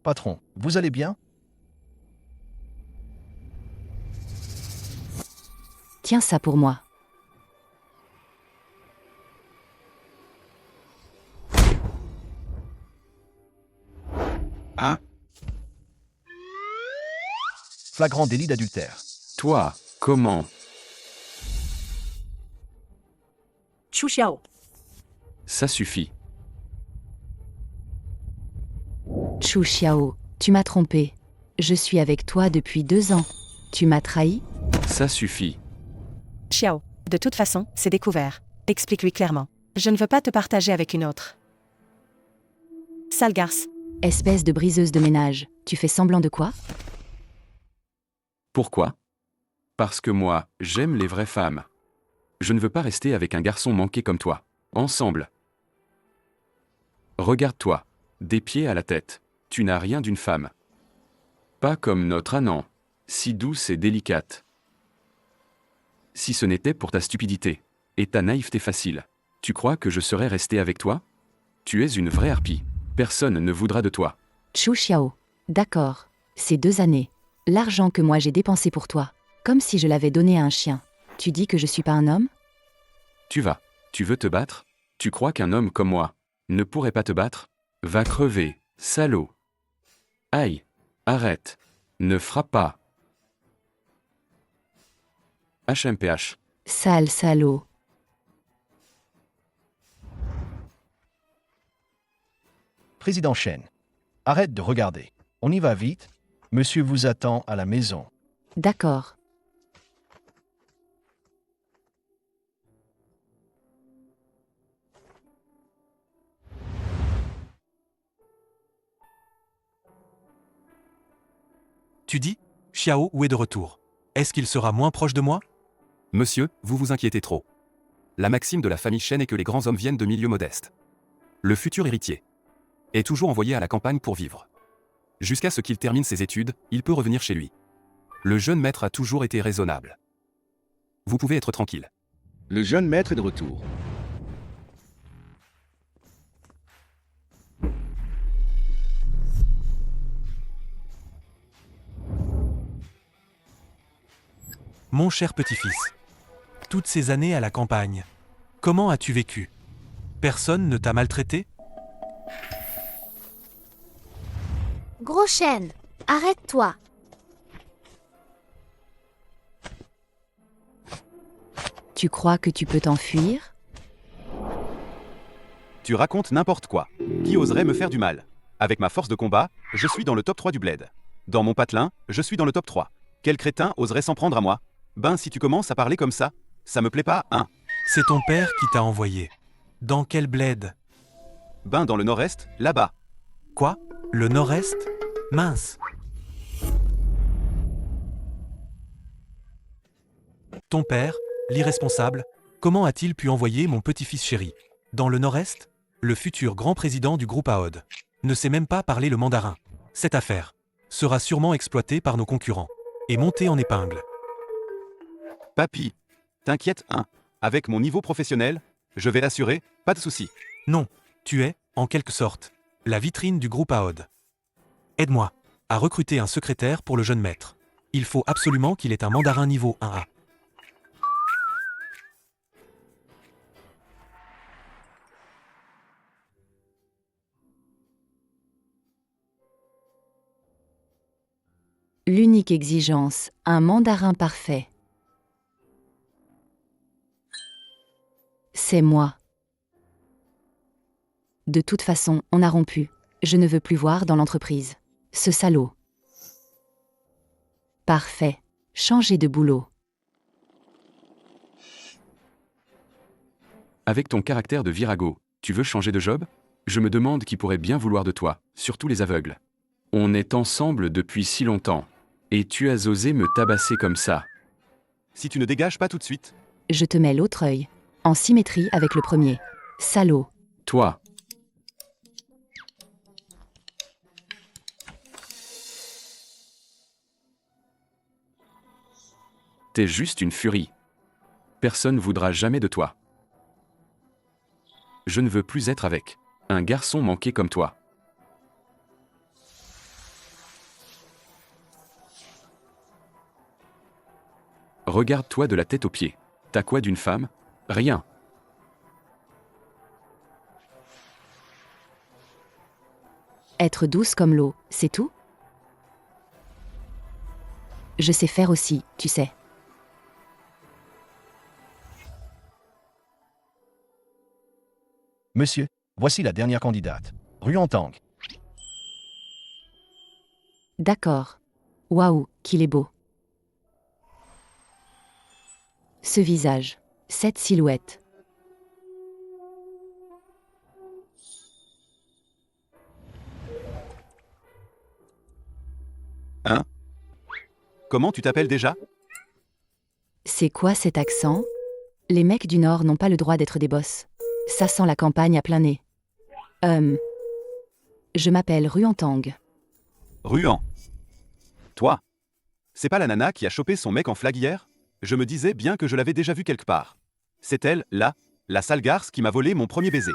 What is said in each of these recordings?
Patron, vous allez bien? Tiens ça pour moi. Hein? Flagrant délit d'adultère. Toi, comment? Chu Xiao, Ça suffit. Chu Xiao, tu m'as trompé. Je suis avec toi depuis 2 ans. Tu m'as trahi? Ça suffit. Xiao, de toute façon, c'est découvert. Explique-lui clairement. Je ne veux pas te partager avec une autre. Sale garce. Espèce de briseuse de ménage, tu fais semblant de quoi? Pourquoi? Parce que moi, j'aime les vraies femmes. Je ne veux pas rester avec un garçon manqué comme toi. Ensemble. Regarde-toi. Des pieds à la tête. Tu n'as rien d'une femme. Pas comme notre Anan. Si douce et délicate. Si ce n'était pour ta stupidité. Et ta naïveté facile. Tu crois que je serais resté avec toi? Tu es une vraie harpie. Personne ne voudra de toi. Chu Xiao. D'accord. Ces 2 années. L'argent que moi j'ai dépensé pour toi. Comme si je l'avais donné à un chien. Tu dis que je suis pas un homme? Tu vas. Tu veux te battre? Tu crois qu'un homme comme moi ne pourrait pas te battre? Va crever, salaud. Aïe. Arrête. Ne frappe pas. HMPH. Sale salaud. Président Chen. Arrête de regarder. On y va vite. Monsieur vous attend à la maison. D'accord. Tu dis, Xiao Wu est de retour. Est-ce qu'il sera moins proche de moi? Monsieur, vous vous inquiétez trop. La maxime de la famille Chen est que les grands hommes viennent de milieux modestes. Le futur héritier est toujours envoyé à la campagne pour vivre. Jusqu'à ce qu'il termine ses études, il peut revenir chez lui. Le jeune maître a toujours été raisonnable. Vous pouvez être tranquille. Le jeune maître est de retour. Mon cher petit-fils, toutes ces années à la campagne, comment as-tu vécu? Personne ne t'a maltraité? Gros chêne, arrête-toi. Tu crois que tu peux t'enfuir? Tu racontes n'importe quoi. Qui oserait me faire du mal? Avec ma force de combat, je suis dans le top 3 du bled. Dans mon patelin, je suis dans le top 3. Quel crétin oserait s'en prendre à moi? Ben si tu commences à parler comme ça me plaît pas, hein. C'est ton père qui t'a envoyé. Dans quel bled? Ben dans le nord-est, là-bas. Quoi? Le nord-est? Mince. Ton père, l'irresponsable, comment a-t-il pu envoyer mon petit-fils chéri dans le nord-est? Le futur grand président du groupe AOD ne sait même pas parler le mandarin. Cette affaire sera sûrement exploitée par nos concurrents et montée en épingle. Papy, t'inquiète, hein. Avec mon niveau professionnel, je vais l'assurer, pas de souci. Non, tu es, en quelque sorte, la vitrine du groupe AOD. Aide-moi à recruter un secrétaire pour le jeune maître. Il faut absolument qu'il ait un mandarin niveau 1A. L'unique exigence, un mandarin parfait. C'est moi. De toute façon, on a rompu. Je ne veux plus voir dans l'entreprise. Ce salaud. Parfait. Changez de boulot. Avec ton caractère de virago, tu veux changer de job? Je me demande qui pourrait bien vouloir de toi, surtout les aveugles. On est ensemble depuis si longtemps. Et tu as osé me tabasser comme ça. Si tu ne dégages pas tout de suite, Je te mets l'autre œil. En symétrie avec le premier. Salaud. Toi. T'es juste une furie. Personne voudra jamais de toi. Je ne veux plus être avec un garçon manqué comme toi. Regarde-toi de la tête aux pieds. T'as quoi d'une femme? Rien. Être douce comme l'eau, c'est tout? Je sais faire aussi, tu sais. Monsieur, voici la dernière candidate. Ruantang. D'accord. Waouh, qu'il est beau. Ce visage, cette silhouette. Hein? Comment tu t'appelles déjà? C'est quoi cet accent? Les mecs du Nord n'ont pas le droit d'être des boss. Ça sent la campagne à plein nez. Je m'appelle Ruantang. Ruan. Toi? C'est pas la nana qui a chopé son mec en flag hier? Je me disais bien que je l'avais déjà vue quelque part. C'est elle, là, la sale garce qui m'a volé mon premier baiser.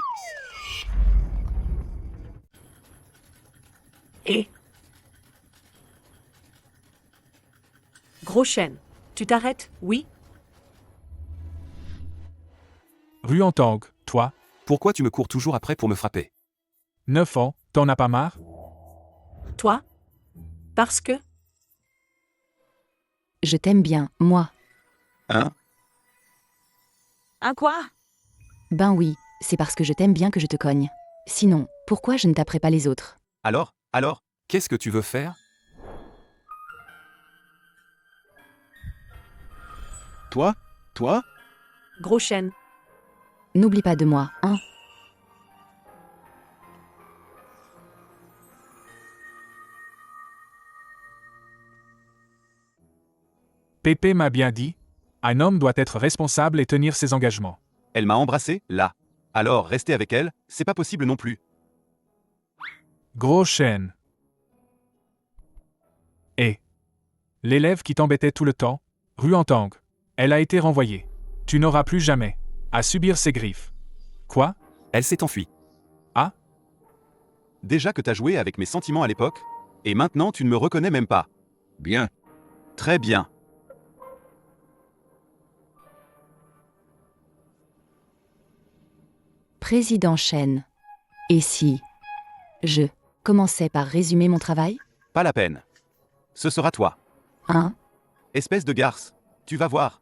Et Gros chêne, tu t'arrêtes, oui? Ruantang, toi, Pourquoi tu me cours toujours après pour me frapper? 9 ans, t'en as pas marre? Toi? Parce que Je t'aime bien, moi. Hein? Un quoi? Ben oui, c'est parce que je t'aime bien que je te cogne. Sinon, pourquoi je ne taperais pas les autres? Alors, qu'est-ce que tu veux faire? Toi? Gros chêne, N'oublie pas de moi, hein? Pépé m'a bien dit, un homme doit être responsable et tenir ses engagements. Elle m'a embrassé, là. Alors, rester avec elle, c'est pas possible non plus. Gros chêne. Et l'élève qui t'embêtait tout le temps, Ruantang, elle a été renvoyée. Tu n'auras plus jamais à subir ses griffes. Quoi? Elle s'est enfuie. Ah? Déjà que t'as joué avec mes sentiments à l'époque, et maintenant tu ne me reconnais même pas. Bien. Très bien. Président Chen. Et si je commençais par résumer mon travail? Pas la peine. Ce sera toi. Hein? Espèce de garce. Tu vas voir.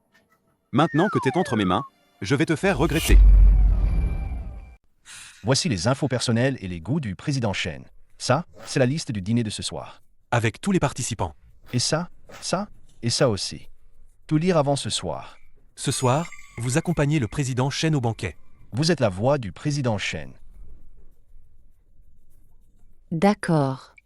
Maintenant que t'es entre mes mains, je vais te faire regretter. Voici les infos personnelles et les goûts du président Chen. Ça, c'est la liste du dîner de ce soir. Avec tous les participants. Et ça et ça aussi. Tout lire avant ce soir. Ce soir, vous accompagnez le président Chen au banquet. Vous êtes la voix du président Chen. D'accord.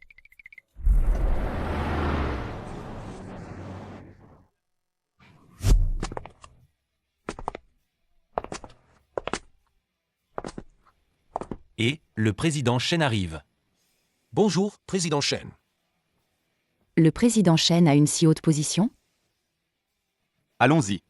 Et le président Chen arrive. Bonjour, président Chen. Le président Chen a une si haute position? Allons-y.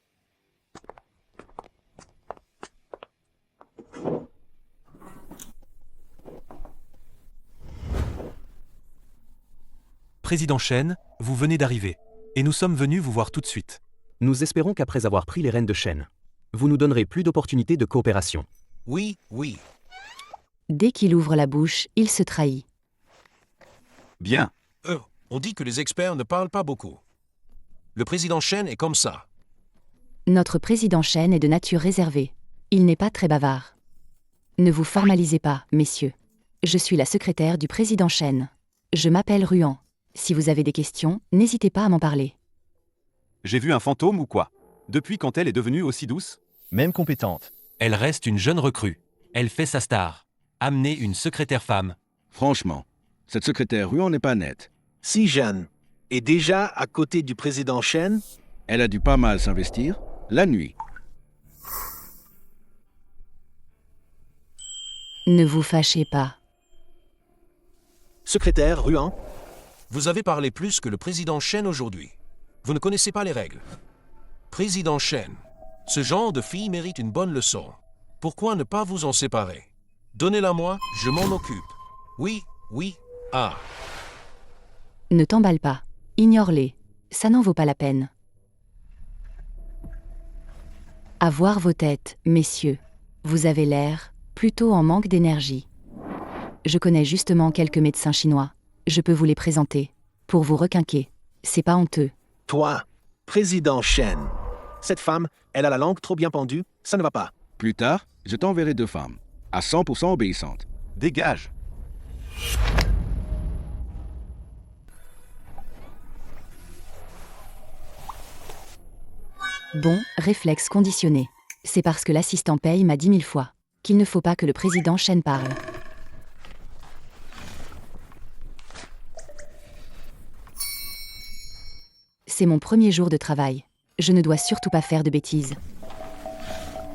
Président Chen, vous venez d'arriver. Et nous sommes venus vous voir tout de suite. Nous espérons qu'après avoir pris les rênes de Chen, vous nous donnerez plus d'opportunités de coopération. Oui. Dès qu'il ouvre la bouche, il se trahit. Bien. On dit que les experts ne parlent pas beaucoup. Le président Chen est comme ça. Notre président Chen est de nature réservée. Il n'est pas très bavard. Ne vous formalisez pas, messieurs. Je suis la secrétaire du président Chen. Je m'appelle Ruan. Si vous avez des questions, n'hésitez pas à m'en parler. J'ai vu un fantôme ou quoi? Depuis quand elle est devenue aussi douce? Même compétente. Elle reste une jeune recrue. Elle fait sa star. Amener une secrétaire femme. Franchement, cette secrétaire Ruan n'est pas nette. Si jeune, et déjà à côté du président Chen, Elle a dû pas mal s'investir. La nuit. Ne vous fâchez pas. secrétaire Ruan, Vous avez parlé plus que le président Chen aujourd'hui. Vous ne connaissez pas les règles. Président Chen, ce genre de fille mérite une bonne leçon. Pourquoi ne pas vous en séparer? Donnez-la-moi, je m'en occupe. Oui. Ah. Ne t'emballe pas. Ignore-les. Ça n'en vaut pas la peine. À voir vos têtes, messieurs. Vous avez l'air plutôt en manque d'énergie. Je connais justement quelques médecins chinois. Je peux vous les présenter. Pour vous requinquer. C'est pas honteux. Toi, président Shen. Cette femme, elle a la langue trop bien pendue, ça ne va pas. Plus tard, je t'enverrai 2 femmes, à 100% obéissantes. Dégage. Bon, réflexe conditionné. C'est parce que l'assistant paye m'a dit 1000 fois qu'il ne faut pas que le président Shen parle. C'est mon premier jour de travail. Je ne dois surtout pas faire de bêtises.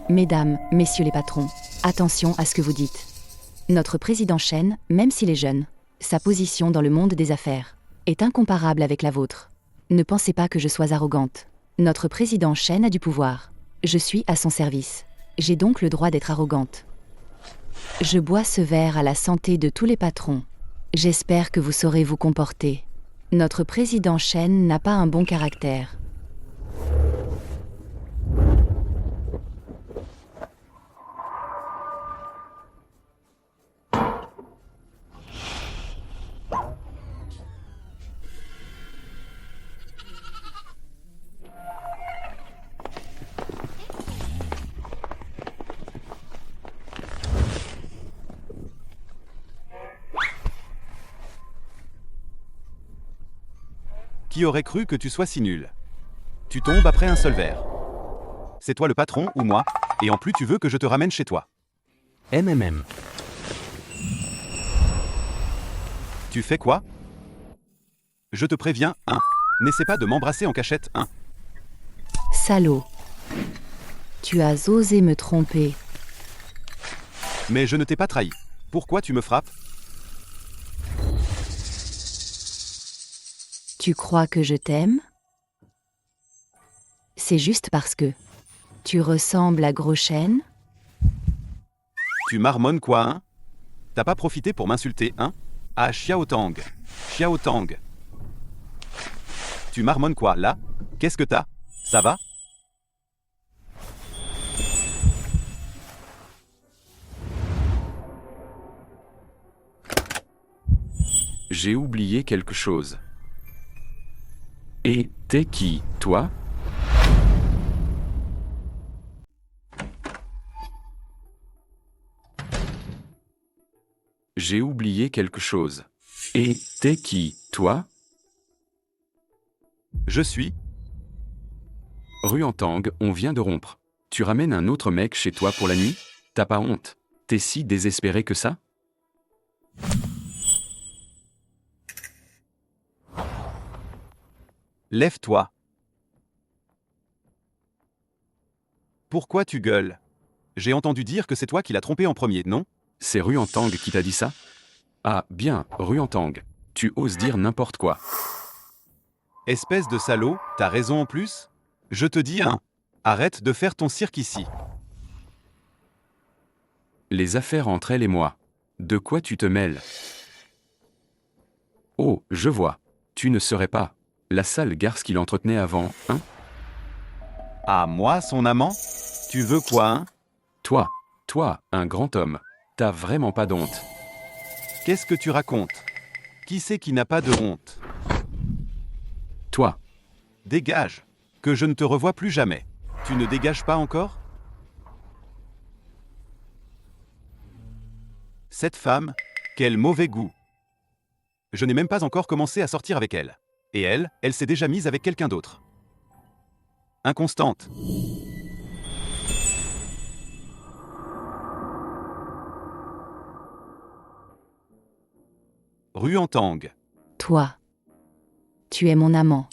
Mesdames, messieurs les patrons, attention à ce que vous dites. Notre président Shen, même s'il est jeune, sa position dans le monde des affaires est incomparable avec la vôtre. Ne pensez pas que je sois arrogante. Notre président Shen a du pouvoir. Je suis à son service. J'ai donc le droit d'être arrogante. Je bois ce verre à la santé de tous les patrons. J'espère que vous saurez vous comporter. Notre président Shen n'a pas un bon caractère. Qui aurait cru que tu sois si nul? Tu tombes après un seul verre. C'est toi le patron ou moi, et en plus tu veux que je te ramène chez toi. MMM. Tu fais quoi? Je te préviens, n'essaie pas de m'embrasser en cachette, Salaud. Tu as osé me tromper. Mais je ne t'ai pas trahi. Pourquoi tu me frappes? Tu crois que je t'aime? C'est juste parce que tu ressembles à Gros Shen? Tu marmonnes quoi, T'as pas profité pour m'insulter, Ah, Xiao Tang. Xiao Tang. Tu marmonnes quoi, là? Qu'est-ce que t'as? Ça va? J'ai oublié quelque chose. Et t'es qui, toi? J'ai oublié quelque chose. Et t'es qui, toi? Je suis... Ruantang, on vient de rompre. Tu ramènes un autre mec chez toi pour la nuit? T'as pas honte? T'es si désespéré que ça? Lève-toi. Pourquoi tu gueules? J'ai entendu dire que c'est toi qui l'as trompé en premier, non? C'est Ruantang qui t'a dit ça? Ah, bien, Ruantang. Tu oses dire n'importe quoi. Espèce de salaud, t'as raison en plus? Je te dis, arrête de faire ton cirque ici. Les affaires entre elle et moi. De quoi tu te mêles? Oh, je vois. Tu ne serais pas la sale garce qu'il entretenait avant, Ah, moi, son amant? Tu veux quoi, Toi, un grand homme. T'as vraiment pas d'honte. Qu'est-ce que tu racontes? Qui c'est qui n'a pas de honte? Toi. Dégage. Que je ne te revoie plus jamais. Tu ne dégages pas encore? Cette femme, quel mauvais goût. Je n'ai même pas encore commencé à sortir avec elle. Et elle s'est déjà mise avec quelqu'un d'autre. Inconstante. Ruantang. Toi. Tu es mon amant.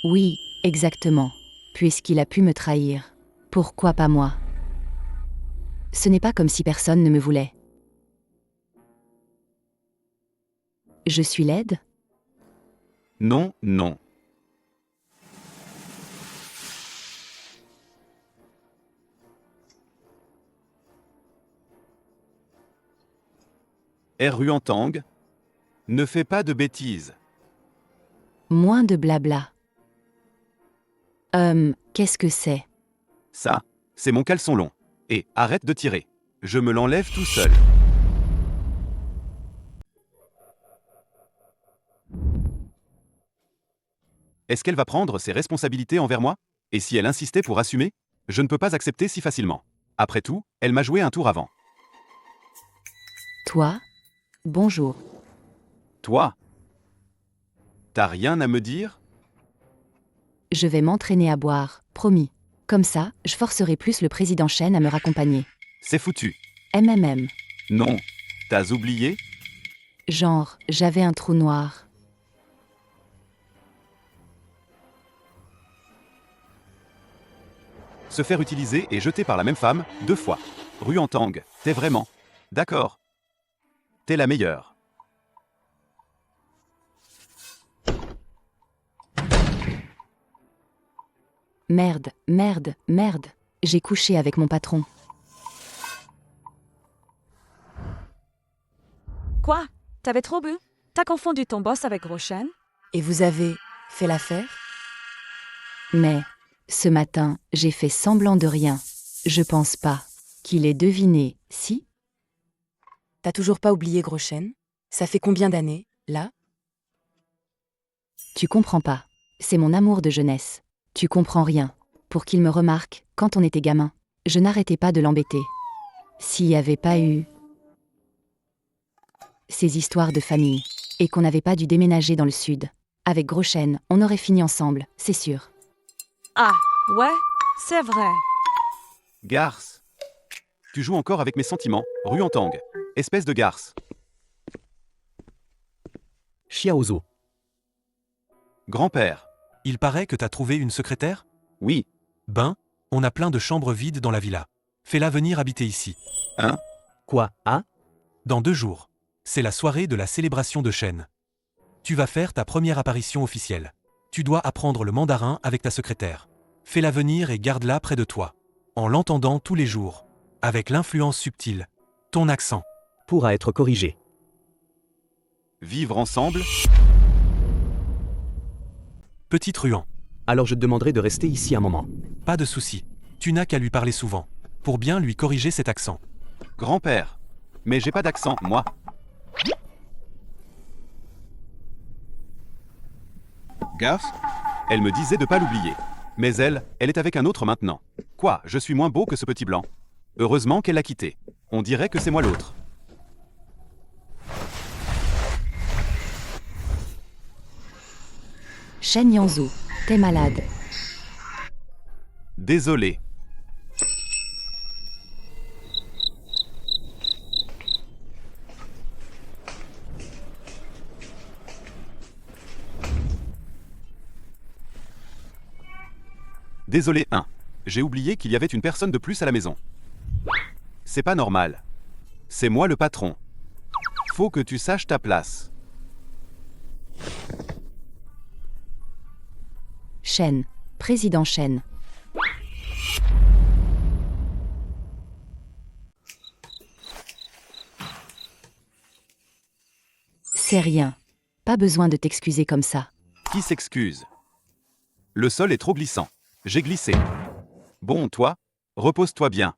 Oui, exactement. Puisqu'il a pu me trahir. Pourquoi pas moi? Ce n'est pas comme si personne ne me voulait. Je suis laide? Non, non. Ruantang, ne fais pas de bêtises. Moins de blabla. Qu'est-ce que c'est? Ça, C'est mon caleçon long. Et arrête de tirer. Je me l'enlève tout seul. Est-ce qu'elle va prendre ses responsabilités envers moi? Et si elle insistait pour assumer? Je ne peux pas accepter si facilement. Après tout, elle m'a joué un tour avant. Toi? Bonjour. Toi? T'as rien à me dire? Je vais m'entraîner à boire, promis. Comme ça, je forcerai plus le président Chen à me raccompagner. C'est foutu. MMM. Non. T'as oublié? Genre, j'avais un trou noir. Se faire utiliser et jeter par la même femme, 2 fois. Ruantang, t'es vraiment... D'accord. T'es la meilleure. Merde, merde, merde. J'ai couché avec mon patron. Quoi? T'avais trop bu? T'as confondu ton boss avec Gros Chen? Et vous avez fait l'affaire? Mais, ce matin, j'ai fait semblant de rien. Je pense pas qu'il ait deviné, si? T'as toujours pas oublié Gros Chen? Ça fait combien d'années, là? Tu comprends pas. C'est mon amour de jeunesse. Tu comprends rien. Pour qu'il me remarque, quand on était gamin, je n'arrêtais pas de l'embêter. S'il y avait pas eu ces histoires de famille, et qu'on n'avait pas dû déménager dans le sud, avec Gros Chen, on aurait fini ensemble, c'est sûr. Ah, ouais, c'est vrai. Garce. Tu joues encore avec mes sentiments, Ruantang. Espèce de garce. Xiaozo. Grand-père. Il paraît que t'as trouvé une secrétaire? Oui. Ben, on a plein de chambres vides dans la villa. Fais-la venir habiter ici. Hein? Quoi? Ah? Dans 2 jours. C'est la soirée de la célébration de Chen. Tu vas faire ta première apparition officielle. Tu dois apprendre le mandarin avec ta secrétaire. Fais-la venir et garde-la près de toi. En l'entendant tous les jours. Avec l'influence subtile. Ton accent. Pourra être corrigé. Vivre ensemble? Petit truand. Alors je te demanderai de rester ici un moment. Pas de souci. Tu n'as qu'à lui parler souvent. Pour bien lui corriger cet accent. Grand-père. Mais j'ai pas d'accent, moi. Garce? Elle me disait de pas l'oublier. Mais elle est avec un autre maintenant. Quoi, je suis moins beau que ce petit blanc. Heureusement qu'elle l'a quitté. On dirait que c'est moi l'autre. Shen Yanzhou, t'es malade. Désolé. Désolé, 1. J'ai oublié qu'il y avait une personne de plus à la maison. C'est pas normal. C'est moi le patron. Faut que tu saches ta place. Chen, président Chen. C'est rien. Pas besoin de t'excuser comme ça. Qui s'excuse? Le sol est trop glissant. J'ai glissé. Bon, toi, repose-toi bien.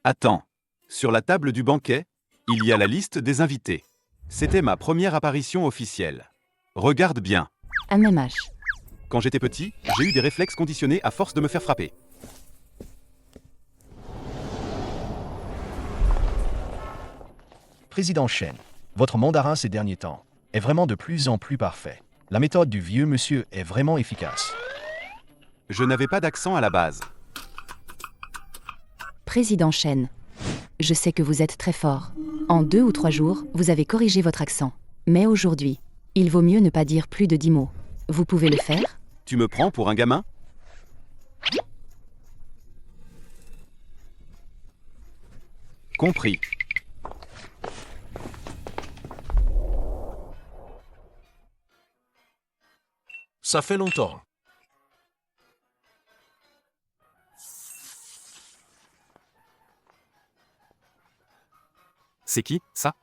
Attends. Sur la table du banquet, il y a la liste des invités. C'était ma première apparition officielle. Regarde bien. MMH. Quand j'étais petit, j'ai eu des réflexes conditionnés à force de me faire frapper. Président Chen, votre mandarin ces derniers temps est vraiment de plus en plus parfait. La méthode du vieux monsieur est vraiment efficace. Je n'avais pas d'accent à la base. Président Chen, je sais que vous êtes très fort. En 2 ou 3 jours, vous avez corrigé votre accent. Mais aujourd'hui, il vaut mieux ne pas dire plus de 10 mots. Vous pouvez le faire? Tu me prends pour un gamin? Compris. Ça fait longtemps. C'est qui, ça?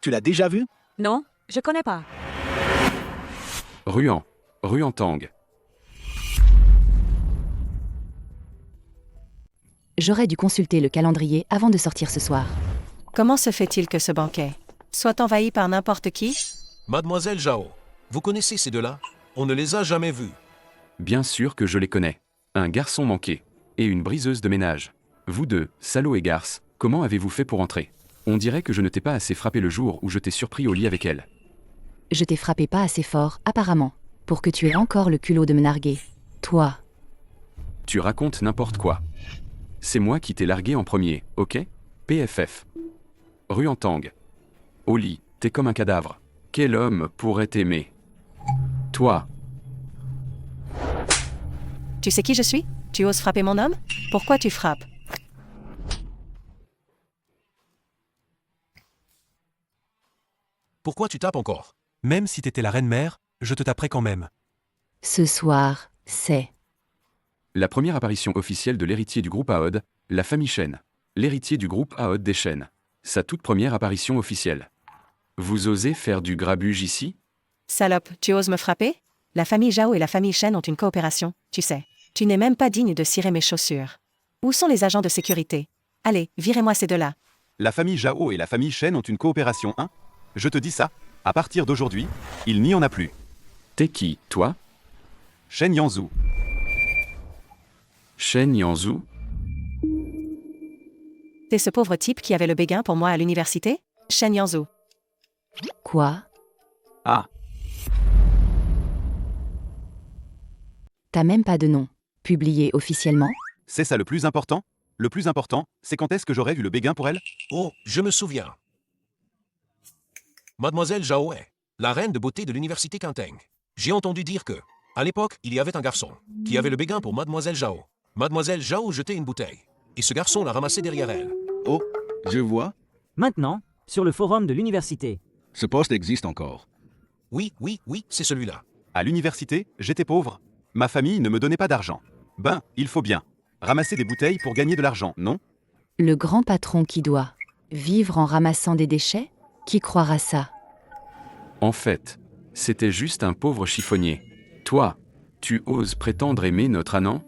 Tu l'as déjà vu? Non, je connais pas. Ruantang. J'aurais dû consulter le calendrier avant de sortir ce soir. Comment se fait-il que ce banquet soit envahi par n'importe qui? Mademoiselle Zhao, vous connaissez ces deux-là? On ne les a jamais vus. Bien sûr que je les connais. Un garçon manqué. Et une briseuse de ménage. Vous deux, salauds et garces, comment avez-vous fait pour entrer? On dirait que je ne t'ai pas assez frappé le jour où je t'ai surpris au lit avec elle. Je t'ai frappé pas assez fort, apparemment, pour que tu aies encore le culot de me narguer. Toi. Tu racontes n'importe quoi. C'est moi qui t'ai largué en premier, ok? PFF. Rue en Tang. Au lit, t'es comme un cadavre. Quel homme pourrait t'aimer? Toi. Tu sais qui je suis? Tu oses frapper mon homme? Pourquoi tu frappes? Pourquoi tu tapes encore? Même si t'étais la reine-mère, je te taperais quand même. Ce soir, c'est... La première apparition officielle de l'héritier du groupe Aod, la famille Shen. L'héritier du groupe Aod des Shen. Sa toute première apparition officielle. Vous osez faire du grabuge ici? Salope, tu oses me frapper? La famille Zhao et la famille Shen ont une coopération, tu sais. Tu n'es même pas digne de cirer mes chaussures. Où sont les agents de sécurité? Allez, virez-moi ces deux-là. La famille Zhao et la famille Shen ont une coopération, hein? Je te dis ça, à partir d'aujourd'hui, il n'y en a plus. T'es qui, toi? Shen Yanzhu. Shen Yanzhu? T'es ce pauvre type qui avait le béguin pour moi à l'université? Shen Yanzhu. Quoi? Ah. T'as même pas de nom. Publié officiellement? C'est ça le plus important? Le plus important, c'est quand est-ce que j'aurais vu le béguin pour elle? Oh, je me souviens. Mademoiselle Zhao est la reine de beauté de l'université Kanteng. J'ai entendu dire que, à l'époque, il y avait un garçon qui avait le béguin pour Mademoiselle Zhao. Mademoiselle Zhao jetait une bouteille, et ce garçon l'a ramassée derrière elle. Oh, je vois. Maintenant, sur le forum de l'université. Ce poste existe encore. Oui, c'est celui-là. À l'université, j'étais pauvre. Ma famille ne me donnait pas d'argent. Ben, il faut bien ramasser des bouteilles pour gagner de l'argent, non? Le grand patron qui doit vivre en ramassant des déchets? Qui croira ça? En fait, c'était juste un pauvre chiffonnier. Toi, tu oses prétendre aimer notre Anan?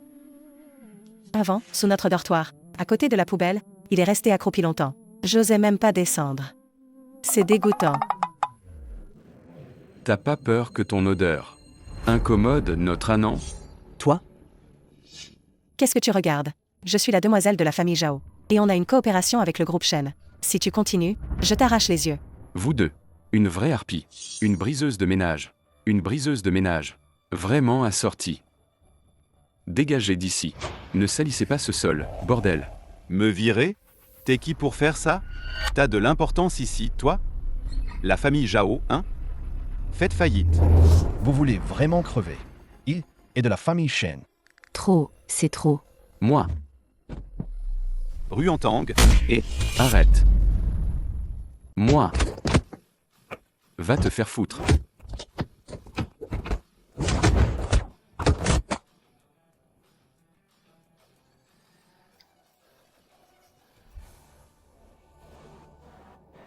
Avant, sous notre dortoir, à côté de la poubelle, il est resté accroupi longtemps. J'osais même pas descendre. C'est dégoûtant. T'as pas peur que ton odeur incommode notre Anan? Toi? Qu'est-ce que tu regardes? Je suis la demoiselle de la famille Zhao. Et on a une coopération avec le groupe Shen. Si tu continues, je t'arrache les yeux. Vous deux. Une vraie harpie. Une briseuse de ménage. Une briseuse de ménage. Vraiment assortie. Dégagez d'ici. Ne salissez pas ce sol, bordel. Me virer? T'es qui pour faire ça? T'as de l'importance ici, toi? La famille Zhao, hein? Faites faillite. Vous voulez vraiment crever. Il est de la famille Shen. Trop, c'est trop. Moi. Rue en Tang. Et arrête. Moi. Va te faire foutre.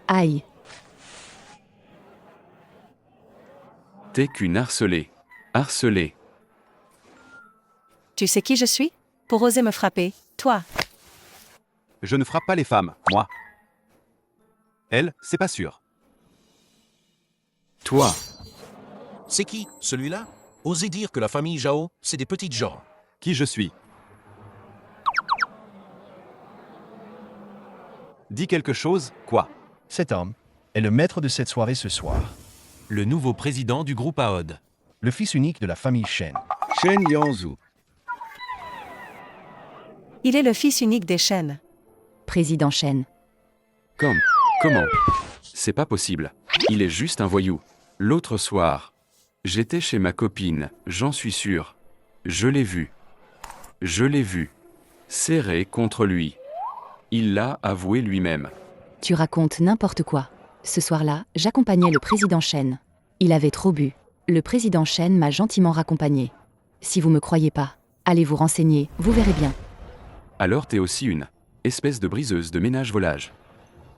Aïe. T'es qu'une harcelée. Harcelée. Tu sais qui je suis? Pour oser me frapper, toi. Je ne frappe pas les femmes, moi. Elle, c'est pas sûr. Toi. C'est qui, celui-là? Osez dire que la famille Zhao, c'est des petites gens. Qui je suis? Dis quelque chose, quoi? Cet homme est le maître de cette soirée ce soir. Le nouveau président du groupe Aod. Le fils unique de la famille Shen. Shen Yanzhu. Il est le fils unique des Shen. Président Shen. Comment? C'est pas possible. Il est juste un voyou. L'autre soir, j'étais chez ma copine, j'en suis sûr. Je l'ai vu. Serré contre lui. Il l'a avoué lui-même. Tu racontes n'importe quoi. Ce soir-là, j'accompagnais le président Shen. Il avait trop bu. Le président Shen m'a gentiment raccompagné. Si vous me croyez pas, allez vous renseigner, vous verrez bien. Alors t'es aussi une espèce de briseuse de ménage-volage.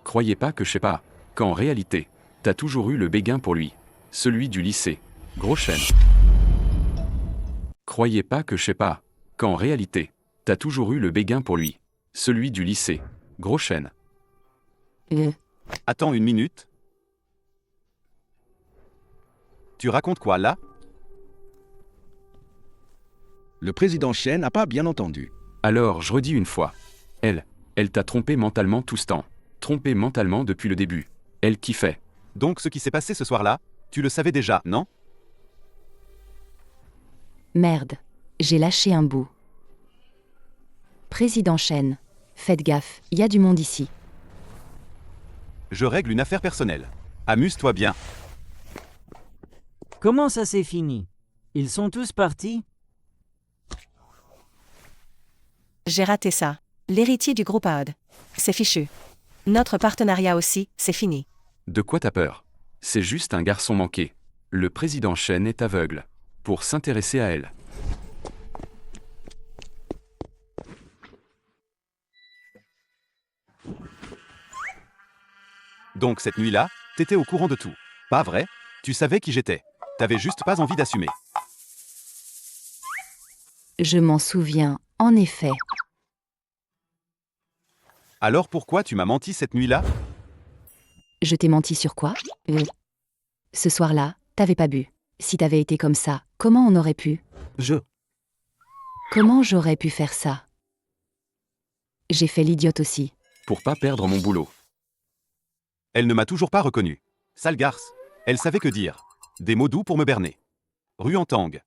Croyez pas que je sais pas, qu'en réalité, t'as toujours eu le béguin pour lui. Celui du lycée. Gros chêne. Croyez pas que je sais pas, qu'en réalité, t'as toujours eu le béguin pour lui. Celui du lycée. Gros chêne. Attends une minute. Tu racontes quoi là? Le président Chen n'a pas bien entendu. Alors, je redis une fois. Elle t'a trompé mentalement tout ce temps. Trompé mentalement depuis le début. Elle kiffait. Donc ce qui s'est passé ce soir-là, tu le savais déjà, non? Merde, j'ai lâché un bout. Président Chen, faites gaffe, il y a du monde ici. Je règle une affaire personnelle. Amuse-toi bien. Comment ça s'est fini? Ils sont tous partis? J'ai raté ça. L'héritier du groupe AOD. C'est fichu. Notre partenariat aussi, c'est fini. De quoi t'as peur? C'est juste un garçon manqué. Le président Chen est aveugle. Pour s'intéresser à elle. Donc cette nuit-là, t'étais au courant de tout. Pas vrai? Tu savais qui j'étais. T'avais juste pas envie d'assumer. Je m'en souviens, en effet. Alors pourquoi tu m'as menti cette nuit-là? Je t'ai menti sur quoi? Ce soir-là, t'avais pas bu. Si t'avais été comme ça, comment on aurait pu? Comment j'aurais pu faire ça? J'ai fait l'idiote aussi. Pour pas perdre mon boulot. Elle ne m'a toujours pas reconnu. Sale garce. Elle savait que dire. Des mots doux pour me berner. Ruantang.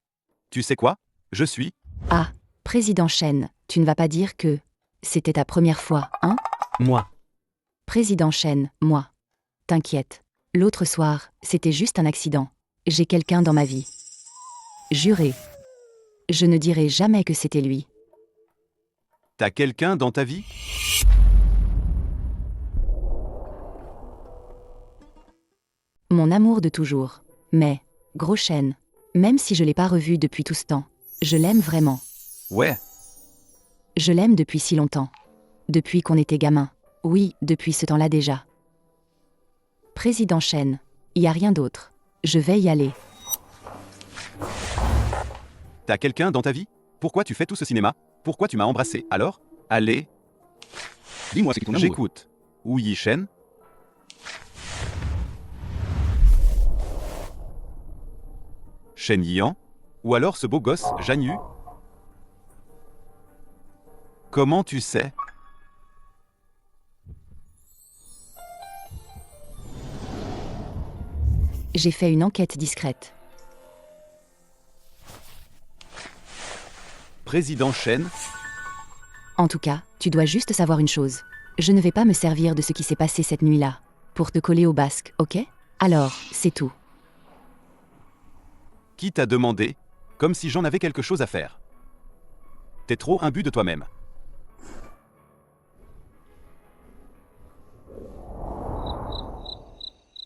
Tu sais quoi? Je suis... Ah, président Chen, tu ne vas pas dire que... C'était ta première fois, hein? Moi. Président Chen, moi. T'inquiète. L'autre soir, c'était juste un accident. J'ai quelqu'un dans ma vie. Juré. Je ne dirai jamais que c'était lui. T'as quelqu'un dans ta vie? Mon amour de toujours. Mais, gros Chen, même si je l'ai pas revu depuis tout ce temps, je l'aime vraiment. Ouais. Je l'aime depuis si longtemps. Depuis qu'on était gamin. Oui, depuis ce temps-là déjà. Président Chen, y a rien d'autre. Je vais y aller. T'as quelqu'un dans ta vie? Pourquoi tu fais tout ce cinéma? Pourquoi tu m'as embrassé? Alors? Allez. Dis-moi, c'est qui ton amour? J'écoute. Oui, Chen? Shen Yian? Ou alors ce beau gosse, Zhan Yu? Comment tu sais? J'ai fait une enquête discrète. Président Chen? En tout cas, tu dois juste savoir une chose. Je ne vais pas me servir de ce qui s'est passé cette nuit-là. Pour te coller au basque, ok? Alors, c'est tout. Qui t'a demandé? Comme si j'en avais quelque chose à faire. T'es trop imbu de toi-même.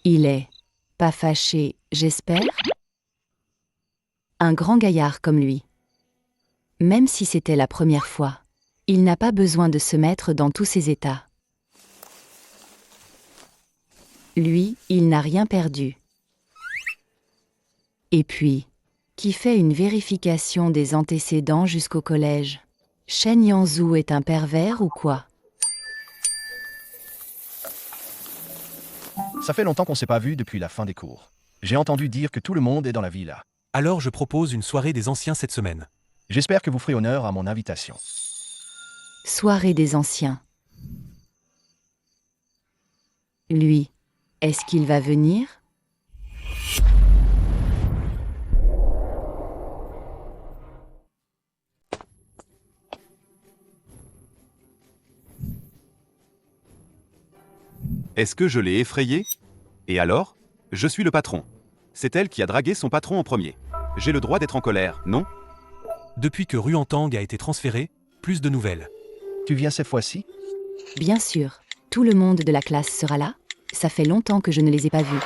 Il est pas fâché, j'espère? Un grand gaillard comme lui. Même si c'était la première fois, il n'a pas besoin de se mettre dans tous ses états. Lui, il n'a rien perdu. Et puis, qui fait une vérification des antécédents jusqu'au collège? Shen Yanzhu est un pervers ou quoi? Ça fait longtemps qu'on s'est pas vu depuis la fin des cours. J'ai entendu dire que tout le monde est dans la villa. Alors je propose une soirée des anciens cette semaine. J'espère que vous ferez honneur à mon invitation. Soirée des anciens. Lui, est-ce qu'il va venir? Est-ce que je l'ai effrayée? Et alors? Je suis le patron. C'est elle qui a dragué son patron en premier. J'ai le droit d'être en colère, non? Depuis que Ruantang a été transféré, plus de nouvelles. Tu viens cette fois-ci? Bien sûr. Tout le monde de la classe sera là. Ça fait longtemps que je ne les ai pas vus.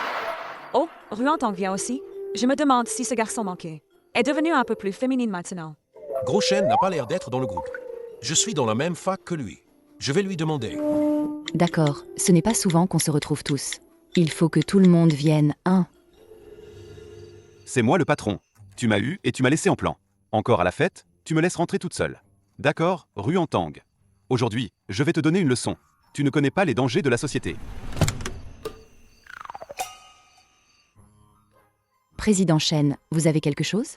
Oh, Ruantang vient aussi. Je me demande si ce garçon manqué est devenu un peu plus féminine maintenant. Gros Shen n'a pas l'air d'être dans le groupe. Je suis dans la même fac que lui. Je vais lui demander. D'accord, ce n'est pas souvent qu'on se retrouve tous. Il faut que tout le monde vienne, hein? C'est moi le patron. Tu m'as eu et tu m'as laissé en plan. Encore à la fête, tu me laisses rentrer toute seule. D'accord, Ruantang. Aujourd'hui, Je vais te donner une leçon. Tu ne connais pas les dangers de la société. Président Chen, vous avez quelque chose?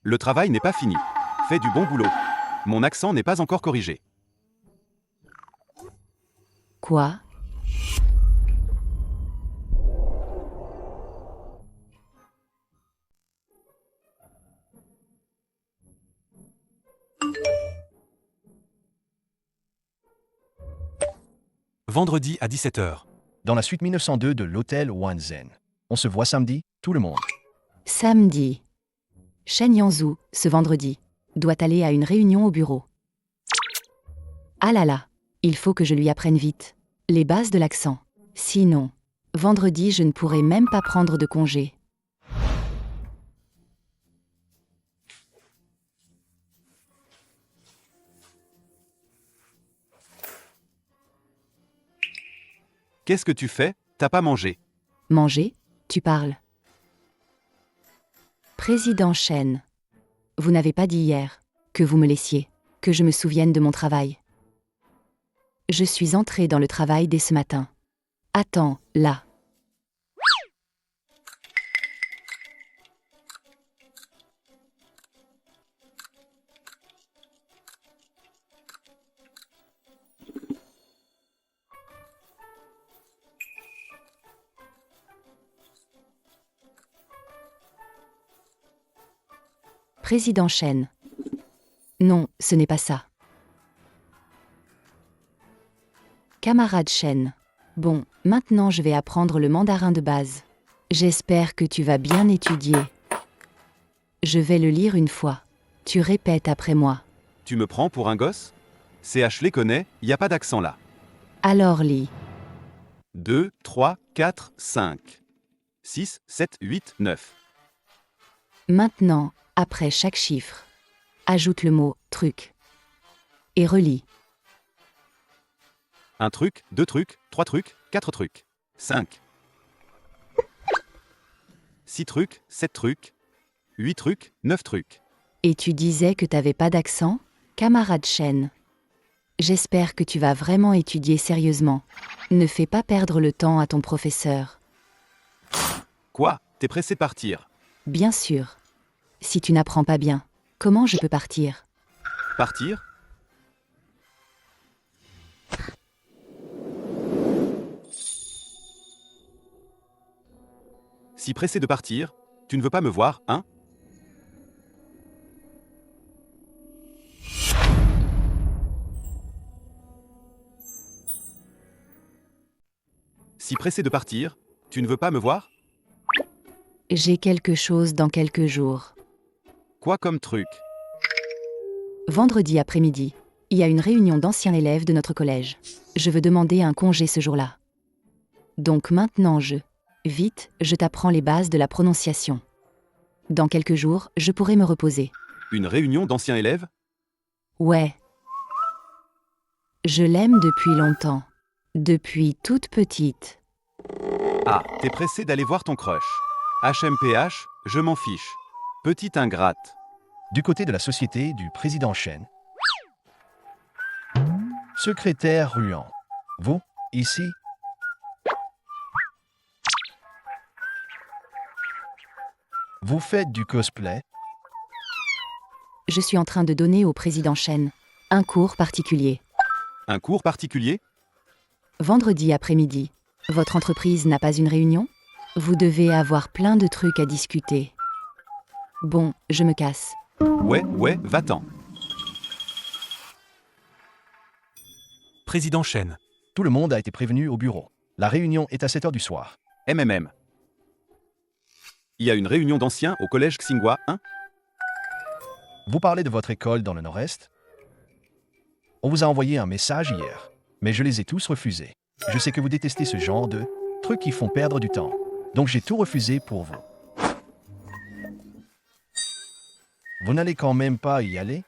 Le travail n'est pas fini. Fais du bon boulot. Mon accent n'est pas encore corrigé. Quoi? Vendredi à 17h. Dans la suite 1902 de l'hôtel Wanzhen. On se voit samedi, tout le monde. Samedi. Shen Yanzhu, ce vendredi, doit aller à une réunion au bureau. Ah là là, il faut que je lui apprenne vite les bases de l'accent. Sinon, vendredi, je ne pourrai même pas prendre de congé. Qu'est-ce que tu fais? T'as pas mangé. Manger? Tu parles. Président Chen, vous n'avez pas dit hier que vous me laissiez, que je me souvienne de mon travail. Je suis entrée dans le travail dès ce matin. Attends, là. Président Chen. Non, ce n'est pas ça. Camarade Chen. Bon, maintenant je vais apprendre le mandarin de base. J'espère que tu vas bien étudier. Je vais le lire une fois. Tu répètes après moi. Tu me prends pour un gosse? CH les connaît, y a pas d'accent là. Alors lis. 2, 3, 4, 5. 6, 7, 8, 9. Maintenant, après chaque chiffre, ajoute le mot « truc » et relis. 1 truc, 2 trucs, 3 trucs, 4 trucs, 5. 6 trucs, 7 trucs, 8 trucs, 9 trucs. Et tu disais que t'avais pas d'accent, camarade Chen. J'espère que tu vas vraiment étudier sérieusement. Ne fais pas perdre le temps à ton professeur. Quoi? T'es pressé de partir? Bien sûr. Si tu n'apprends pas bien, comment je peux partir? Partir? Si pressé de partir, tu ne veux pas me voir, hein? Si pressé de partir, tu ne veux pas me voir? J'ai quelque chose dans quelques jours. Quoi comme truc? Vendredi après-midi, il y a une réunion d'anciens élèves de notre collège. Je veux demander un congé ce jour-là. Donc maintenant vite, je t'apprends les bases de la prononciation. Dans quelques jours, je pourrai me reposer. Une réunion d'anciens élèves? Ouais. Je l'aime depuis longtemps. Depuis toute petite. Ah, t'es pressé d'aller voir ton crush. HMPH, je m'en fiche. Petite ingrate. Du côté de la société du président Chen. Secrétaire Ruan. Vous, ici? Vous faites du cosplay? Je suis en train de donner au président Chen un cours particulier. Un cours particulier? Vendredi après-midi. Votre entreprise n'a pas une réunion? Vous devez avoir plein de trucs à discuter. Bon, je me casse. Ouais, va-t'en. Président Chen. Tout le monde a été prévenu au bureau. La réunion est à 7h du soir. MMM. Il y a une réunion d'anciens au collège Xinghua, hein? Vous parlez de votre école dans le Nord-Est? On vous a envoyé un message hier, mais je les ai tous refusés. Je sais que vous détestez ce genre de trucs qui font perdre du temps. Donc j'ai tout refusé pour vous. Vous n'allez quand même pas y aller?